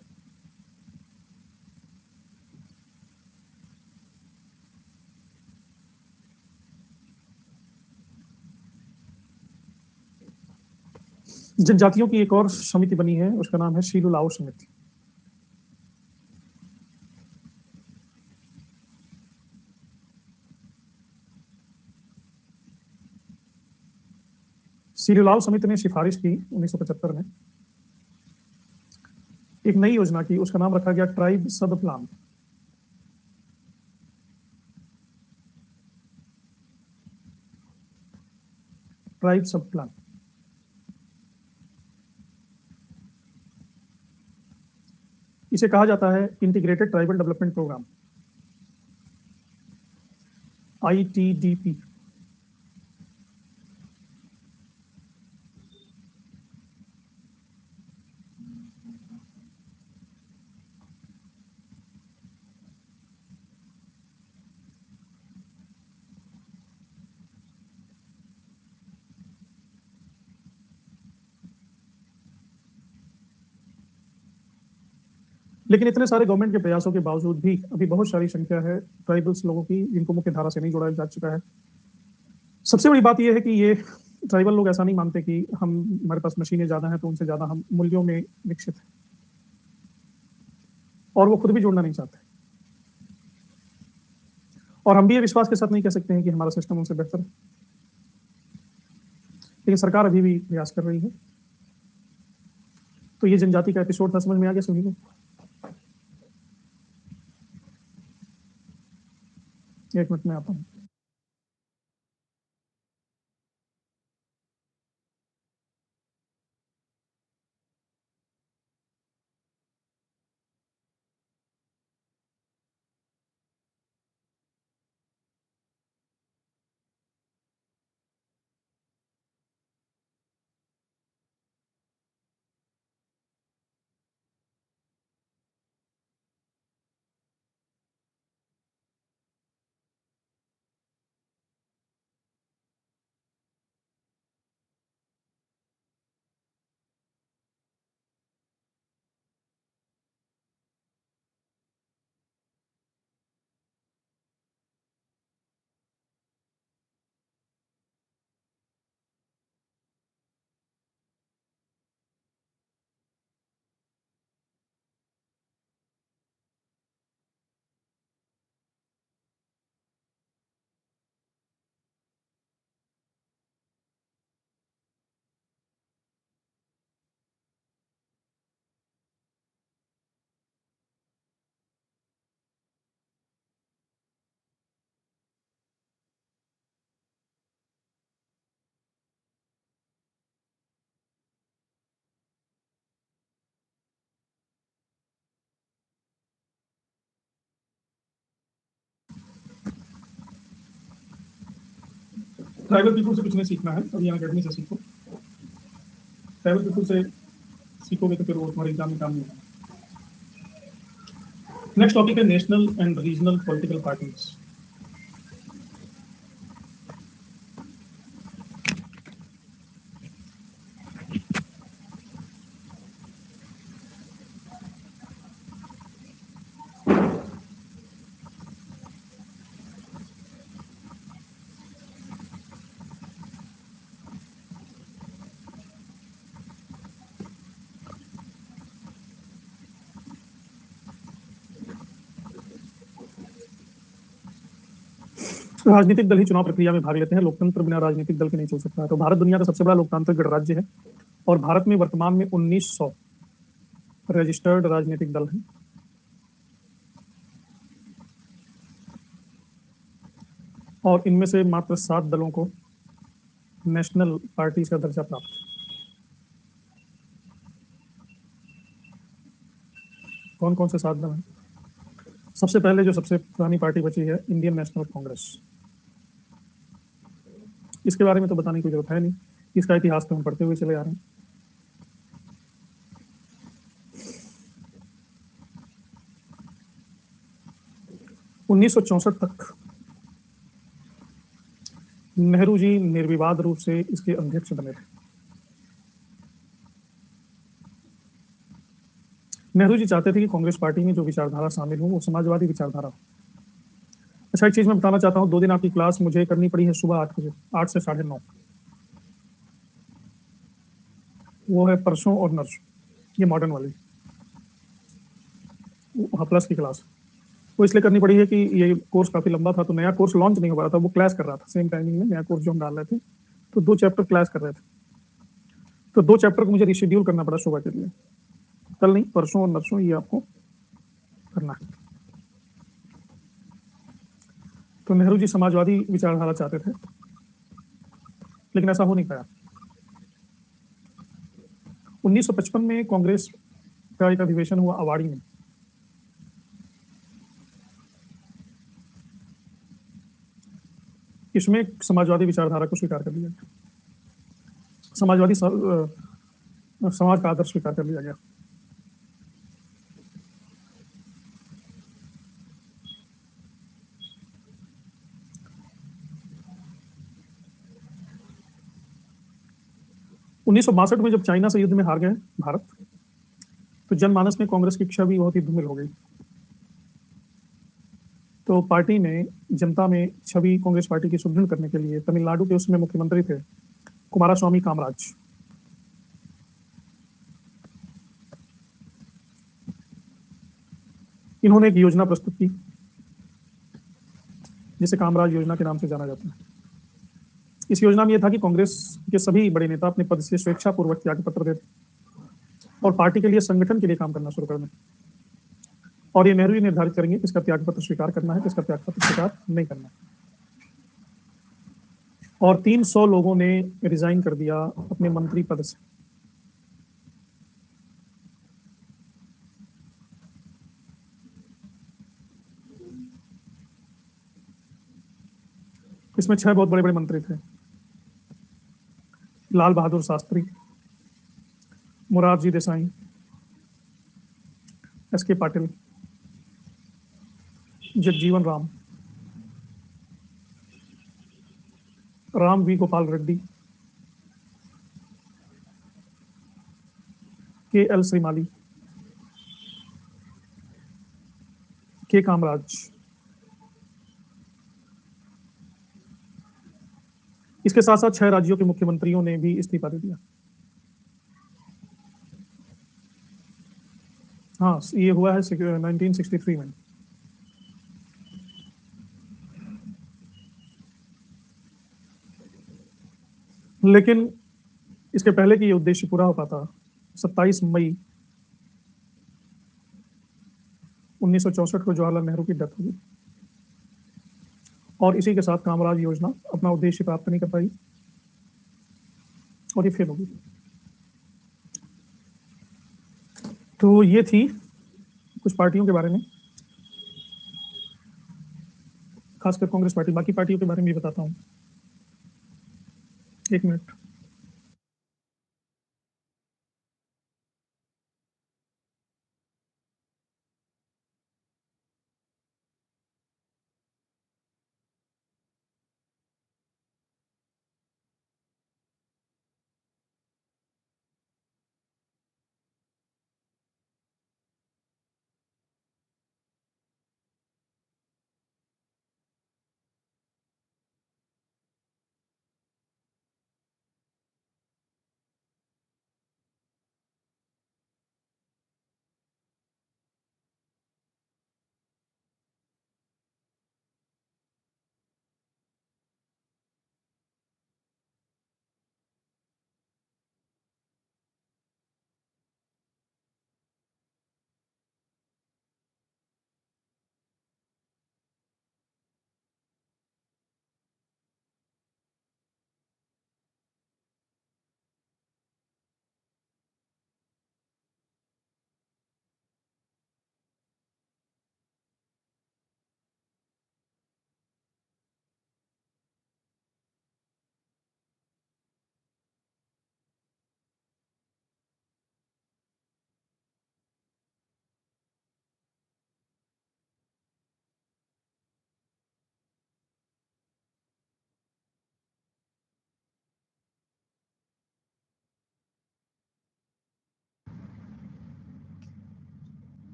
जनजातियों की एक और समिति बनी है, उसका नाम है सीलू-लाओ समिति। सीलू-लाओ समिति ने सिफारिश की 1975 में एक नई योजना की, उसका नाम रखा गया ट्राइब सब प्लान। ट्राइब सब प्लान। इसे कहा जाता है integrated tribal development program, ITDP। लेकिन इतने सारे गवर्नमेंट के प्रयासों के बावजूद भी अभी बहुत सारी संख्या है ट्राइबल्स लोगों की जिनको मुख्य धारा से नहीं जोड़ा जा चुका है। सबसे बड़ी बात यह है कि ये ट्राइबल लोग ऐसा नहीं मानते कि हमारे पास मशीनें ज्यादा हैं तो उनसे ज्यादा हम मूल्यों में विकसित हैं, और वो खुद भी जोड़ना नहीं चाहते। और हम भी ये विश्वास के साथ नहीं कह सकते हैं कि हमारा सिस्टम उनसे बेहतर है, लेकिन सरकार अभी भी प्रयास कर रही है। तो ये जनजाति का एपिसोड था, समझ में आ गया सभी को? एक मिनट में आता हूँ। ट्राइबल पीपल से कुछ नहीं सीखना है, अभियान अकेडमी से सीखो। ट्राइबल पीपल से सीखोगे तो फिर वो तुम्हारे एग्जाम में काम नहीं आएगा। नेक्स्ट टॉपिक है national and regional political parties. राजनीतिक दल ही चुनाव प्रक्रिया में भाग लेते हैं, लोकतंत्र बिना राजनीतिक दल के नहीं चल सकता है। तो भारत दुनिया का सबसे बड़ा लोकतांत्रिक गणराज्य है और भारत में वर्तमान में 1900 रजिस्टर्ड राजनीतिक दल हैं और इनमें से मात्र 7 दलों को नेशनल पार्टीज का दर्जा प्राप्त है। कौन कौन से 7 दल हैं? सबसे पहले जो सबसे पुरानी पार्टी बची है, इंडियन नेशनल कांग्रेस। इसके बारे में तो बताने की जरूरत है नहीं, इसका इतिहास तो हम पढ़ते हुए चले आ रहे हैं। उन्नीस तक नेहरू जी निर्विवाद रूप से इसके अध्यक्ष बने थे। नेहरू जी चाहते थे कि कांग्रेस पार्टी में जो विचारधारा शामिल हो वो समाजवादी विचारधारा हो। अच्छा, एक चीज मैं बताना चाहता हूँ, 2 दिन आपकी क्लास मुझे करनी पड़ी है सुबह 8 बजे, 8 से 9:30। वो है परसों और नरसों, ये मॉडर्न वाली, हाँ, प्लस की क्लास। वो इसलिए करनी पड़ी है कि ये कोर्स काफी लंबा था, तो नया कोर्स लॉन्च नहीं हो रहा था, वो क्लास कर रहा था सेम टाइमिंग में, नया कोर्स जो हम डाल रहे थे, तो 2 चैप्टर क्लास कर रहे थे, तो 2 चैप्टर को मुझे रिशेड्यूल करना पड़ा सुबह के लिए। कल नहीं, परसों और नरसों ये आपको करना है। तो नेहरू जी समाजवादी विचारधारा चाहते थे, लेकिन ऐसा हो नहीं पाया। 1955 में कांग्रेस का एक अधिवेशन हुआ अवाड़ी में। इसमें समाजवादी विचारधारा को स्वीकार कर लिया गया, समाजवादी समाज का आदर्श स्वीकार कर लिया गया। उन्नीस में जब चाइना से युद्ध में हार गए भारत, तो जनमानस में कांग्रेस की छवि बहुत ही धूमिल हो गई। तो पार्टी ने जनता में छवि कांग्रेस पार्टी की सुदृढ़ करने के लिए तमिलनाडु के उसमें मुख्यमंत्री थे कुमारस्वामी कामराज, इन्होंने एक योजना प्रस्तुत की जिसे कामराज योजना के नाम से जाना जाता है। इस योजना में यह था कि कांग्रेस के सभी बड़े नेता अपने पद से स्वेच्छापूर्वक त्याग पत्र देते और पार्टी के लिए, संगठन के लिए काम करना शुरू कर दें और ये नेहरू ही निर्धारित करेंगे किसका त्यागपत्र स्वीकार करना है, किसका त्यागपत्र स्वीकार नहीं करना है। और 300 लोगों ने रिजाइन कर दिया अपने मंत्री पद से। इसमें 6 बहुत बड़े बड़े मंत्री थे। लाल बहादुर शास्त्री, मोरारजी देसाई, एस के पाटिल, जगजीवन राम, राम वी गोपाल रेड्डी, के एल श्रीमाली, के कामराज। इसके साथ साथ 6 राज्यों के मुख्यमंत्रियों ने भी इस्तीफा दे दिया। हाँ, ये हुआ है 1963 में। लेकिन इसके पहले कि ये उद्देश्य पूरा हो पाता, 27 मई 1964 को जवाहरलाल नेहरू की डेथ हुई और इसी के साथ कामराज योजना अपना उद्देश्य प्राप्त नहीं कर पाई और ये फेल हो गई। तो ये थी कुछ पार्टियों के बारे में, खासकर कांग्रेस पार्टी। बाकी पार्टियों के बारे में भी बताता हूँ, एक मिनट।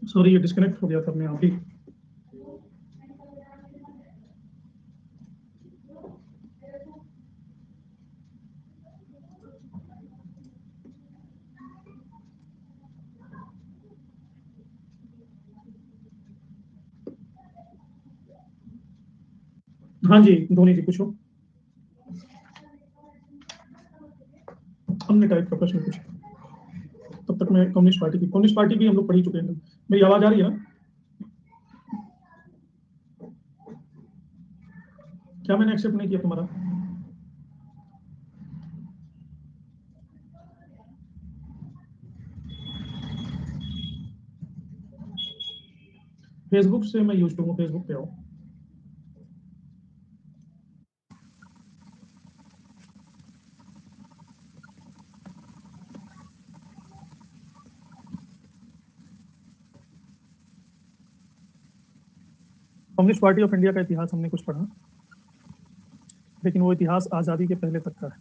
सॉरी, ये डिस्कनेक्ट हो गया था अपने आप ही। हाँ जी, धोनी जी पूछो। हमने टाइप का प्रश्न पूछा, तब तक मैं कम्युनिस्ट पार्टी भी हम लोग पढ़ ही चुके हैं। मेरी आवाज आ रही है ना? क्या मैंने एक्सेप्ट नहीं किया तुम्हारा? फेसबुक से मैं यूज हूँ, फेसबुक पे आओ। कम्युनिस्ट पार्टी ऑफ इंडिया का इतिहास हमने कुछ पढ़ा, लेकिन वो इतिहास आजादी के पहले तक का है।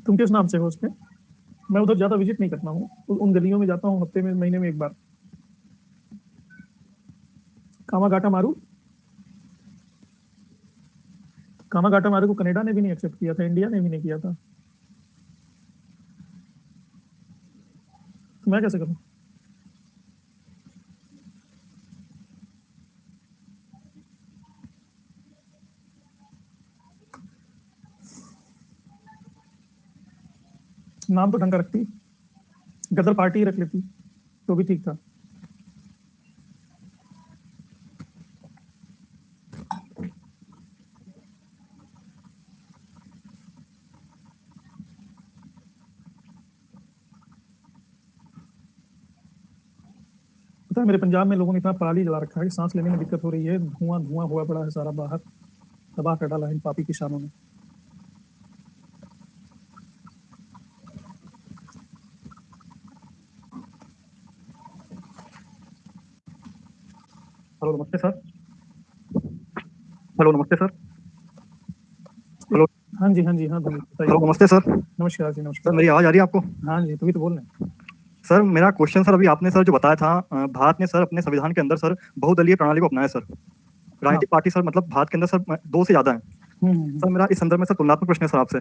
तुम किस नाम से हो उसपे? मैं उधर ज्यादा विजिट नहीं करता हूँ, उन गलियों में जाता हूँ हफ्ते में, महीने में एक बार। कामागाटा मारू, कामागाटा मारू को कनाडा ने भी नहीं एक्सेप्ट किया था, इंडिया ने भी नहीं किया था। मैं कैसे करूं? नाम तो ढंग का रखती, गदर पार्टी रख लेती तो भी ठीक था। पता है मेरे पंजाब में लोगों ने इतना पराली जला रखा है कि सांस लेने में दिक्कत हो रही है, धुआं धुआं हुआ पड़ा है सारा बाहर, तबाह कर डाला है इन पापी किसानों ने। हेलो नमस्ते सर। हेलो नमस्ते सर। हेलो। हाँ जी, हाँ जी, हाँ भाई बताइए। हेलो नमस्ते सर। नमस्कार जी, सर नमस्कार। मेरी आवाज़ आ रही है आपको? हाँ जी, तभी तो बोल रहे हैं। सर मेरा क्वेश्चन सर, अभी आपने सर जो बताया था, भारत ने सर अपने संविधान के अंदर सर बहुदलीय प्रणाली को अपनाया सर। हाँ। राजनीतिक पार्टी सर मतलब भारत के अंदर सर 2 से ज़्यादा है। सर मेरा इस संदर्भ में सर तुलनात्मक प्रश्न है सर आपसे।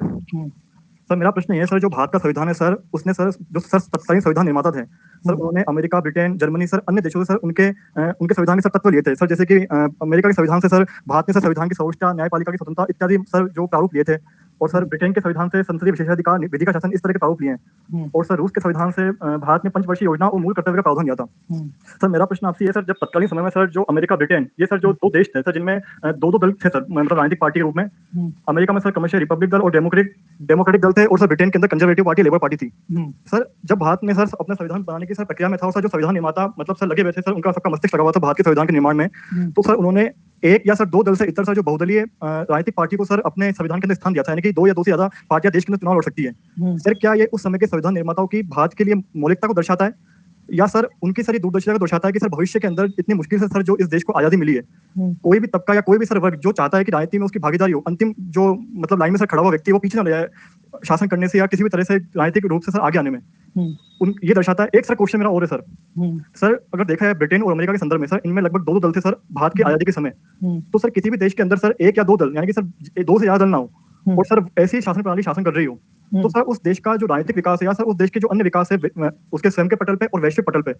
सर मेरा प्रश्न ये है सर, जो भारत का संविधान है सर, उसने सर जो सर तत्कालीन संविधान निर्माता थे सर, उन्होंने अमेरिका, ब्रिटेन, जर्मनी सर अन्य देशों से सर उनके संविधान के सर तत्व लिए थे सर, जैसे कि अमेरिका के संविधान से सर भारत ने सर संविधान की सर्वोच्चता, न्यायपालिका की स्वतंत्रता इत्यादि सर जो प्रारूप लिए थे, और सर ब्रिटेन के संविधान से संसदीय विशेषाधिकार, विधि का शासन, इस तरह के प्रारूप लिए हैं। और सर रूस के संविधान से भारत ने पंचवर्षीय योजना और मूल कर्तव्य का प्रावधान किया था। सर मेरा प्रश्न आपसे ये सर, जब तत्कालीन समय में सर जो अमेरिका, ब्रिटेन, ये सर जो 2 देश थे सर, जिनमें 2-2 दल थे सर, मतलब राजनीतिक पार्टी के रूप में। अमेरिका में सर कमर्शियल रिपब्लिक दल और डेमोक्रेटिक दल थे, और सर ब्रिटेन के अंदर कंजर्वेटिव पार्टी, लेबर पार्टी थी। सर जब भारत में सर अपना संविधान बनाने की सर प्रक्रिया में था, और सर जो संविधान निर्माता मतलब सर लगे हुए थे सर, उनका सबका मस्तिष्क लगा हुआ था भारत के संविधान के निर्माण में, तो सर उन्होंने 1 या सर 2 दल से इतर सर जो बहुदलीय राजनीतिक पार्टी को सर अपने संविधान के अंदर स्थान दिया था, यानी कि 2 या 2 से ज्यादा पार्टियां देश के अंदर चुनाव लड़ सकती है। सर क्या ये उस समय के संविधान निर्माताओं की भारत के लिए मौलिकता को दर्शाता है, या सर उनकी सर ये दूरदर्शिता को दर्शाता है कि सर भविष्य के अंदर इतनी मुश्किल से सर जो इस देश को आजादी मिली है, कोई भी तबका या कोई भी सर वर्ग जो चाहता है कि राजनीति में उसकी भागीदारी हो, अंतिम जो मतलब लाइन में सर खड़ा हुआ व्यक्ति वो पीछे न रह जाए शासन करने से, या किसी भी तरह से राजनीतिक रूप से सर आगे आने में, ये दर्शाता है। एक सर क्वेश्चन मेरा और है सर, सर अगर देखा है ब्रिटेन और अमेरिका के संदर्भ में सर, इनमें लगभग 2 दल थे सर भारत की आजादी के समय। तो सर किसी भी देश के अंदर सर 1 या 2 दल, यानी कि सर 2 से ज्यादा दल ना हो, और सर ऐसी शासन प्रणाली शासन कर रही हो, तो सर उस देश का जो राजनीतिक विकास है, या सर उस देश के जो अन्य विकास है उसके स्वयं के पटल पे और वैश्विक पटल पे,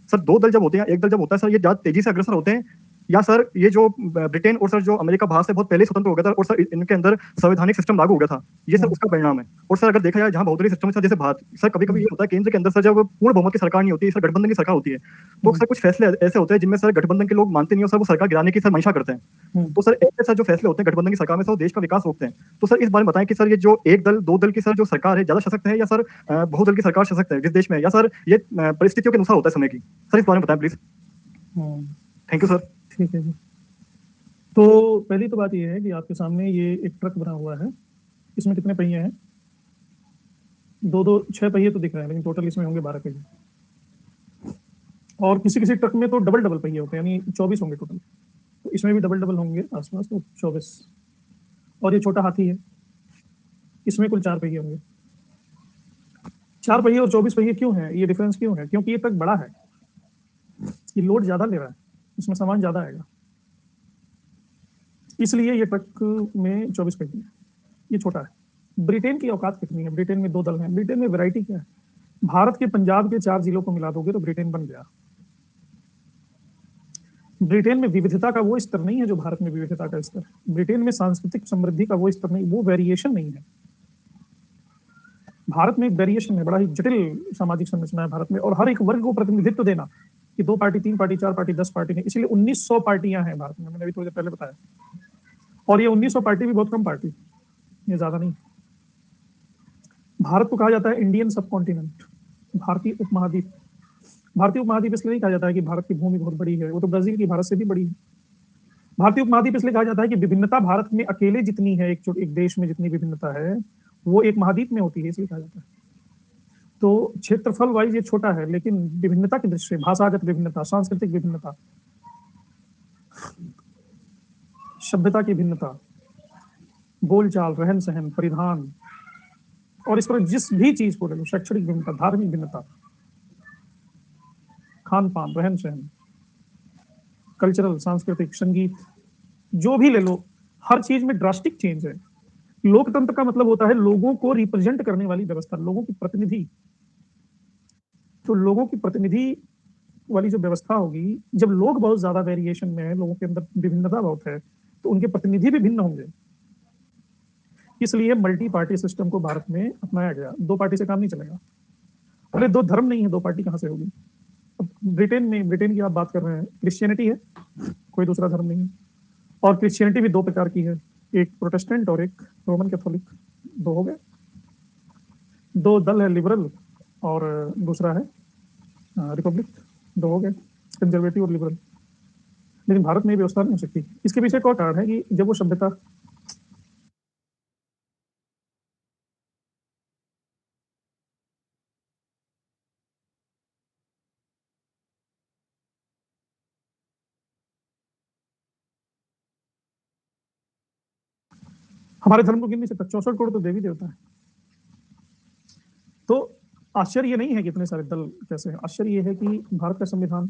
सर 2 दल जब होते हैं, 1 दल जब होता है सर, ये ज्यादा तेजी से अग्रसर होते हैं, या सर ये जो ब्रिटेन और सर जो अमेरिका भारत से बहुत पहले स्वतंत्र हो गया था, और सर इनके अंदर संवैधानिक सिस्टम लागू हो गया था, ये सर उसका परिणाम है। और सर अगर देखा जाए जहां बहुदलीय सिस्टम है सर, जैसे भारत सर, कभी कभी ये होता है केंद्र के अंदर सर जब पूर्ण बहुमत की सरकार नहीं होती है सर, गठबंधन की सरकार होती है, तो सर कुछ फैसले ऐसे होते हैं जिनमें सर गठबंधन के लोग मानते नहीं, और सर वो सरकार गिराने की सर मंशा करते हैं। तो सर ऐसे सर जो फैसले होते हैं गठबंधन की सरकार में सर, देश का विकास रोकते हैं। तो सर इस बारे में बताएं कि सर ये जो 1 दल 2 दल की सर जो सरकार है, ज्यादा सशक्त है, या सर बहुदल की सरकार सशक्त है जिस देश में, या सर ये परिस्थितियों के अनुसार होता है समय की? सर इस बारे में बताएं प्लीज। Thank you sir. ठीक है जी। तो पहली तो बात यह है कि आपके सामने ये एक ट्रक बना हुआ है, इसमें कितने पहिए हैं? 2-2 6 पहिए तो दिख रहे हैं, लेकिन टोटल इसमें होंगे 12 पहिए, और किसी किसी ट्रक में तो डबल डबल पहिए होते हैं, यानी 24 होंगे टोटल। तो इसमें भी डबल डबल होंगे आसपास, तो 24। और ये छोटा हाथी है, इसमें कुल 4 पहिए होंगे। 4 पहिए और 24 पहिए क्यों है, ये डिफरेंस क्यों है? क्योंकि ये ट्रक बड़ा है, ये लोड ज्यादा ले रहा है, इसमें सामान ज्यादा आएगा, इसलिए ये ट्रक में 24 पहिए हैं, ये छोटा है। ब्रिटेन की औकात कितनी है? ब्रिटेन में 2 दल हैं। ब्रिटेन में वैरायटी क्या है? भारत के पंजाब के 4 जिलों को मिला दोगे तो ब्रिटेन बन गया। ब्रिटेन में विविधता का वो स्तर नहीं है जो भारत में विविधता का स्तर है। ब्रिटेन में सांस्कृतिक समृद्धि का वो स्तर नहीं, वो वेरिएशन नहीं है। भारत में एक वेरिएशन है, बड़ा ही जटिल सामाजिक संरचना है भारत में, और हर एक वर्ग को प्रतिनिधित्व देना कि 2 पार्टी, 3 पार्टी, 4 पार्टी, 10 पार्टी नहीं, इसलिए 1900 पार्टियां हैं भारत में, मैंने अभी थोड़ी देर पहले बताया। और ये 1900 पार्टी भी बहुत कम पार्टी, ये ज्यादा नहीं। भारत को कहा जाता है इंडियन सब कॉन्टिनेंट, भारतीय उपमहाद्वीप। भारतीय उपमहाद्वीप इसलिए नहीं कहा जाता है कि भारत की भूमि बहुत बड़ी है, वो तो ब्राजील की भारत से भी बड़ी है। भारतीय उपमहाद्वीप इसलिए कहा जाता है कि विभिन्नता भारत में अकेले जितनी है, एक देश में जितनी विभिन्नता है वो एक महाद्वीप में होती है, इसलिए कहा जाता है। तो क्षेत्रफल वाइज ये छोटा है, लेकिन विभिन्नता की दृष्टि से, भाषागत विभिन्नता, सांस्कृतिक विभिन्नता, सभ्यता की भिन्नता, बोलचाल, रहन सहन, परिधान, और इस पर जिस भी चीज को ले लो, शैक्षणिक भिन्नता, धार्मिक भिन्नता, खान पान, रहन सहन, कल्चरल, सांस्कृतिक, संगीत, जो भी ले लो, हर चीज में ड्रास्टिक चेंज है। लोकतंत्र का मतलब होता है लोगों को रिप्रेजेंट करने वाली व्यवस्था, लोगों की प्रतिनिधि। तो लोगों की प्रतिनिधि वाली जो व्यवस्था होगी, जब लोग बहुत ज्यादा वेरिएशन में है, लोगों के अंदर विभिन्नता बहुत है, तो उनके प्रतिनिधि भी भिन्न होंगे। इसलिए मल्टी पार्टी सिस्टम को भारत में अपनाया गया। दो पार्टी से काम नहीं चलेगा। अरे दो धर्म नहीं है, दो पार्टी कहां से होगी? अब ब्रिटेन की आप बात कर रहे हैं, क्रिश्चियनिटी है, कोई दूसरा धर्म नहीं है। और क्रिश्चियनिटी भी दो प्रकार की है, एक प्रोटेस्टेंट और एक रोमन कैथोलिक। दो हो गए, दो दल है, लिबरल और दूसरा है रिपब्लिक। दो हो गए, कंजर्वेटिव और लिबरल। लेकिन भारत में व्यवस्था नहीं हो सकती। इसके पीछे एक और कारण है कि जब वो सभ्यता हमारे धर्म को गिन नहीं सकता, 64 करोड़ तो देवी देवता है। तो आश्चर्य ये नहीं है कि इतने सारे दल कैसे हैं, आश्चर्य ये है कि भारत का संविधान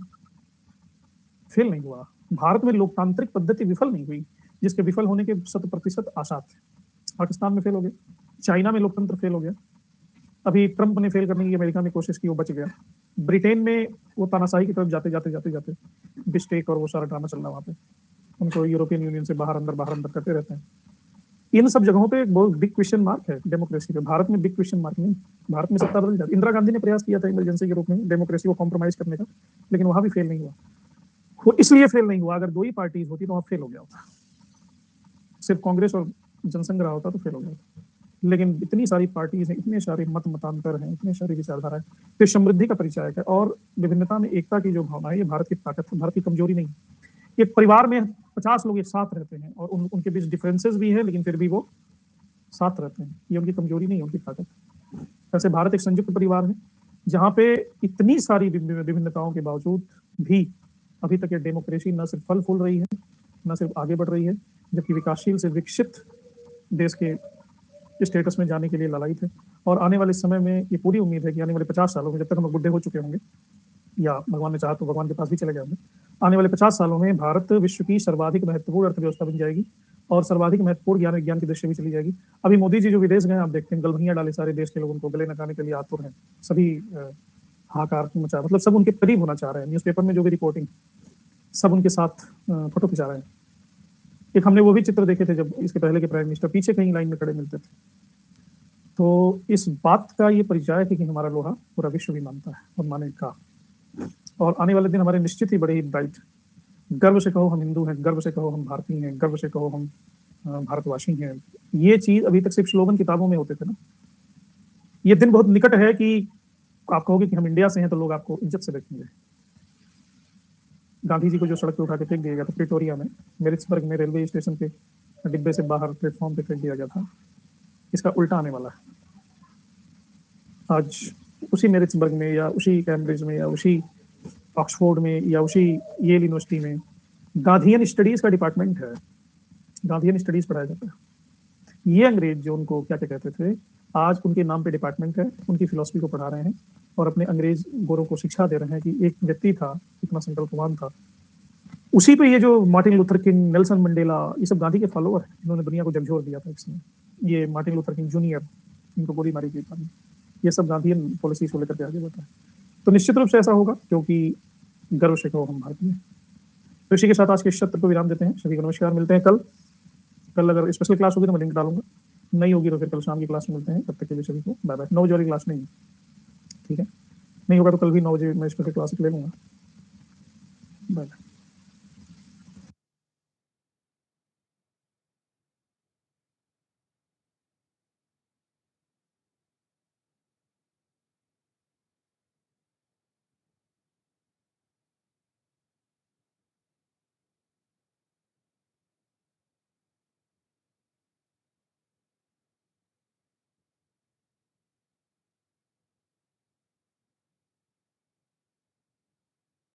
फेल नहीं हुआ। भारत में लोकतांत्रिक पद्धति विफल नहीं हुई, जिसके विफल होने के 100% आसार थे। पाकिस्तान में फेल हो गया, चाइना में लोकतंत्र फेल हो गया, अभी ट्रंप ने फेल करने की अमेरिका में कोशिश की, वो बच गया। ब्रिटेन में वो तानाशाही की तरफ जाते जाते जाते जाते बिस्टेक और वो सारा ड्रामा चल रहा वहां पे, उनको यूरोपियन यूनियन से बाहर अंदर करते रहते हैं। इन सब जगहों पे एक बहुत बिग क्वेश्चन मार्क है डेमोक्रेसी पे। भारत में बिग क्वेश्चन मार्क नहीं। भारत में सत्ता बदल जाती। इंदिरा गांधी ने प्रयास किया था इमरजेंसी के रूप में डेमोक्रेसी को कॉम्प्रोमाइज करने का, लेकिन वहां भी फेल नहीं हुआ। वो इसलिए फेल नहीं हुआ, अगर दो ही पार्टीज होती तो वहां फेल हो गया होता। सिर्फ कांग्रेस और जनसंघ रहा होता तो फेल हो गया होता। लेकिन इतनी सारी पार्टीज हैं, इतने सारे मत मतांतर हैं, इतने सारी विचारधारा है, तो समृद्धि का परिचायक है। और विभिन्नता में एकता की जो भावना है, ये भारत की ताकत है, भारत की कमजोरी नहीं। एक परिवार में 50 लोग एक साथ रहते हैं और उनके बीच डिफरेंसेस भी है, लेकिन फिर भी वो साथ रहते हैं। ये उनकी कमजोरी नहीं है, उनकी ताकत। वैसे भारत एक संयुक्त परिवार है, जहां पे इतनी सारी विभिन्नताओं के बावजूद भी अभी तक ये डेमोक्रेसी न सिर्फ फल फूल रही है, न सिर्फ आगे बढ़ रही है, जबकि विकासशील से विकसित देश के स्टेटस में जाने के लिए ललायित है। और आने वाले समय में ये पूरी उम्मीद है कि आने वाले 50 सालों में, जब तक हम बुढ़े हो चुके होंगे या भगवान ने चाहा तो भगवान के पास भी चले जाएंगे, आने वाले 50 सालों में भारत विश्व की सर्वाधिक महत्वपूर्ण अर्थव्यवस्था बन जाएगी और सर्वाधिक महत्वपूर्ण ज्ञान विज्ञान की दृष्टि भी चली जाएगी। अभी मोदी जी जो विदेश गए, आप देखते हैं गलभैया डाले, सारे देश के लोग उनको गले लगाने के लिए आतुर हैं। सभी हाहाकार मचा, मतलब सब उनके करीब होना चाह रहे हैं। न्यूज़पेपर में जो भी रिपोर्टिंग, सब उनके साथ फोटो खिंचा रहे हैं। एक हमने वो भी चित्र देखे थे जब इसके पहले के प्राइम मिनिस्टर पीछे कहीं लाइन में खड़े मिलते थे। तो इस बात का ये परिचय है कि हमारा लोहा पूरा विश्व भी मानता है और मानेगा। और आने वाले दिन हमारे निश्चित ही बड़े ही ब्राइट। गर्व से कहो हम हिंदू हैं, गर्व से कहो हम भारतीय हैं, गर्व से कहो हम भारतवासी हैं। ये चीज अभी तक सिर्फ स्लोगन किताबों में होते थे ना। ये दिन बहुत निकट है कि आप कहोगे कि हम इंडिया से हैं तो लोग आपको इज्जत से देखेंगे। गांधी जी को जो सड़क पे उठा के फेंक दिया गया था प्रिटोरिया में, मैरिट्सबर्ग में रेलवे स्टेशन के डिब्बे से बाहर प्लेटफॉर्म पे फेंक दिया गया था, इसका उल्टा आने वाला है। आज उसी मैरिट्सबर्ग में या उसी कैम्ब्रिज में या उसी ऑक्सफोर्ड में या उसी येल यूनिवर्सिटी में गांधीयन स्टडीज का डिपार्टमेंट है, गांधीयन स्टडीज पढ़ाया जाता है। ये अंग्रेज जो उनको क्या क्या कहते थे, आज उनके नाम पे डिपार्टमेंट है, उनकी फिलॉसफी को पढ़ा रहे हैं और अपने अंग्रेज गोरों को शिक्षा दे रहे हैं कि एक व्यक्ति था, इतना संकल्पवान था। उसी पे ये जो Martin Luther king, Nelson Mandela, ये सब गांधी के फॉलोअर हैं, इन्होंने दुनिया को झकझोर दिया था एक समय। ये मार्टिन लूथर किंग जूनियर, इनको गोली मारी गई था, ये सब गांधीयन पॉलिसीज को लेकर के आगे बढ़ा है। तो निश्चित रूप से ऐसा होगा, क्योंकि गर्व से कहो हम भारतीय। तो इसी के साथ आज के सत्र को विराम देते हैं। सभी को नमस्कार, मिलते हैं कल अगर स्पेशल क्लास होगी तो मैं लिंक डालूंगा, नहीं होगी तो फिर कल शाम की क्लास में मिलते हैं। तब तक के लिए सभी को बाय बाय। 9 बजे वाली क्लास नहीं है, ठीक है? नहीं होगा तो कल भी 9 बजे मैं स्पेशल क्लास ले लूंगा। Bye bye.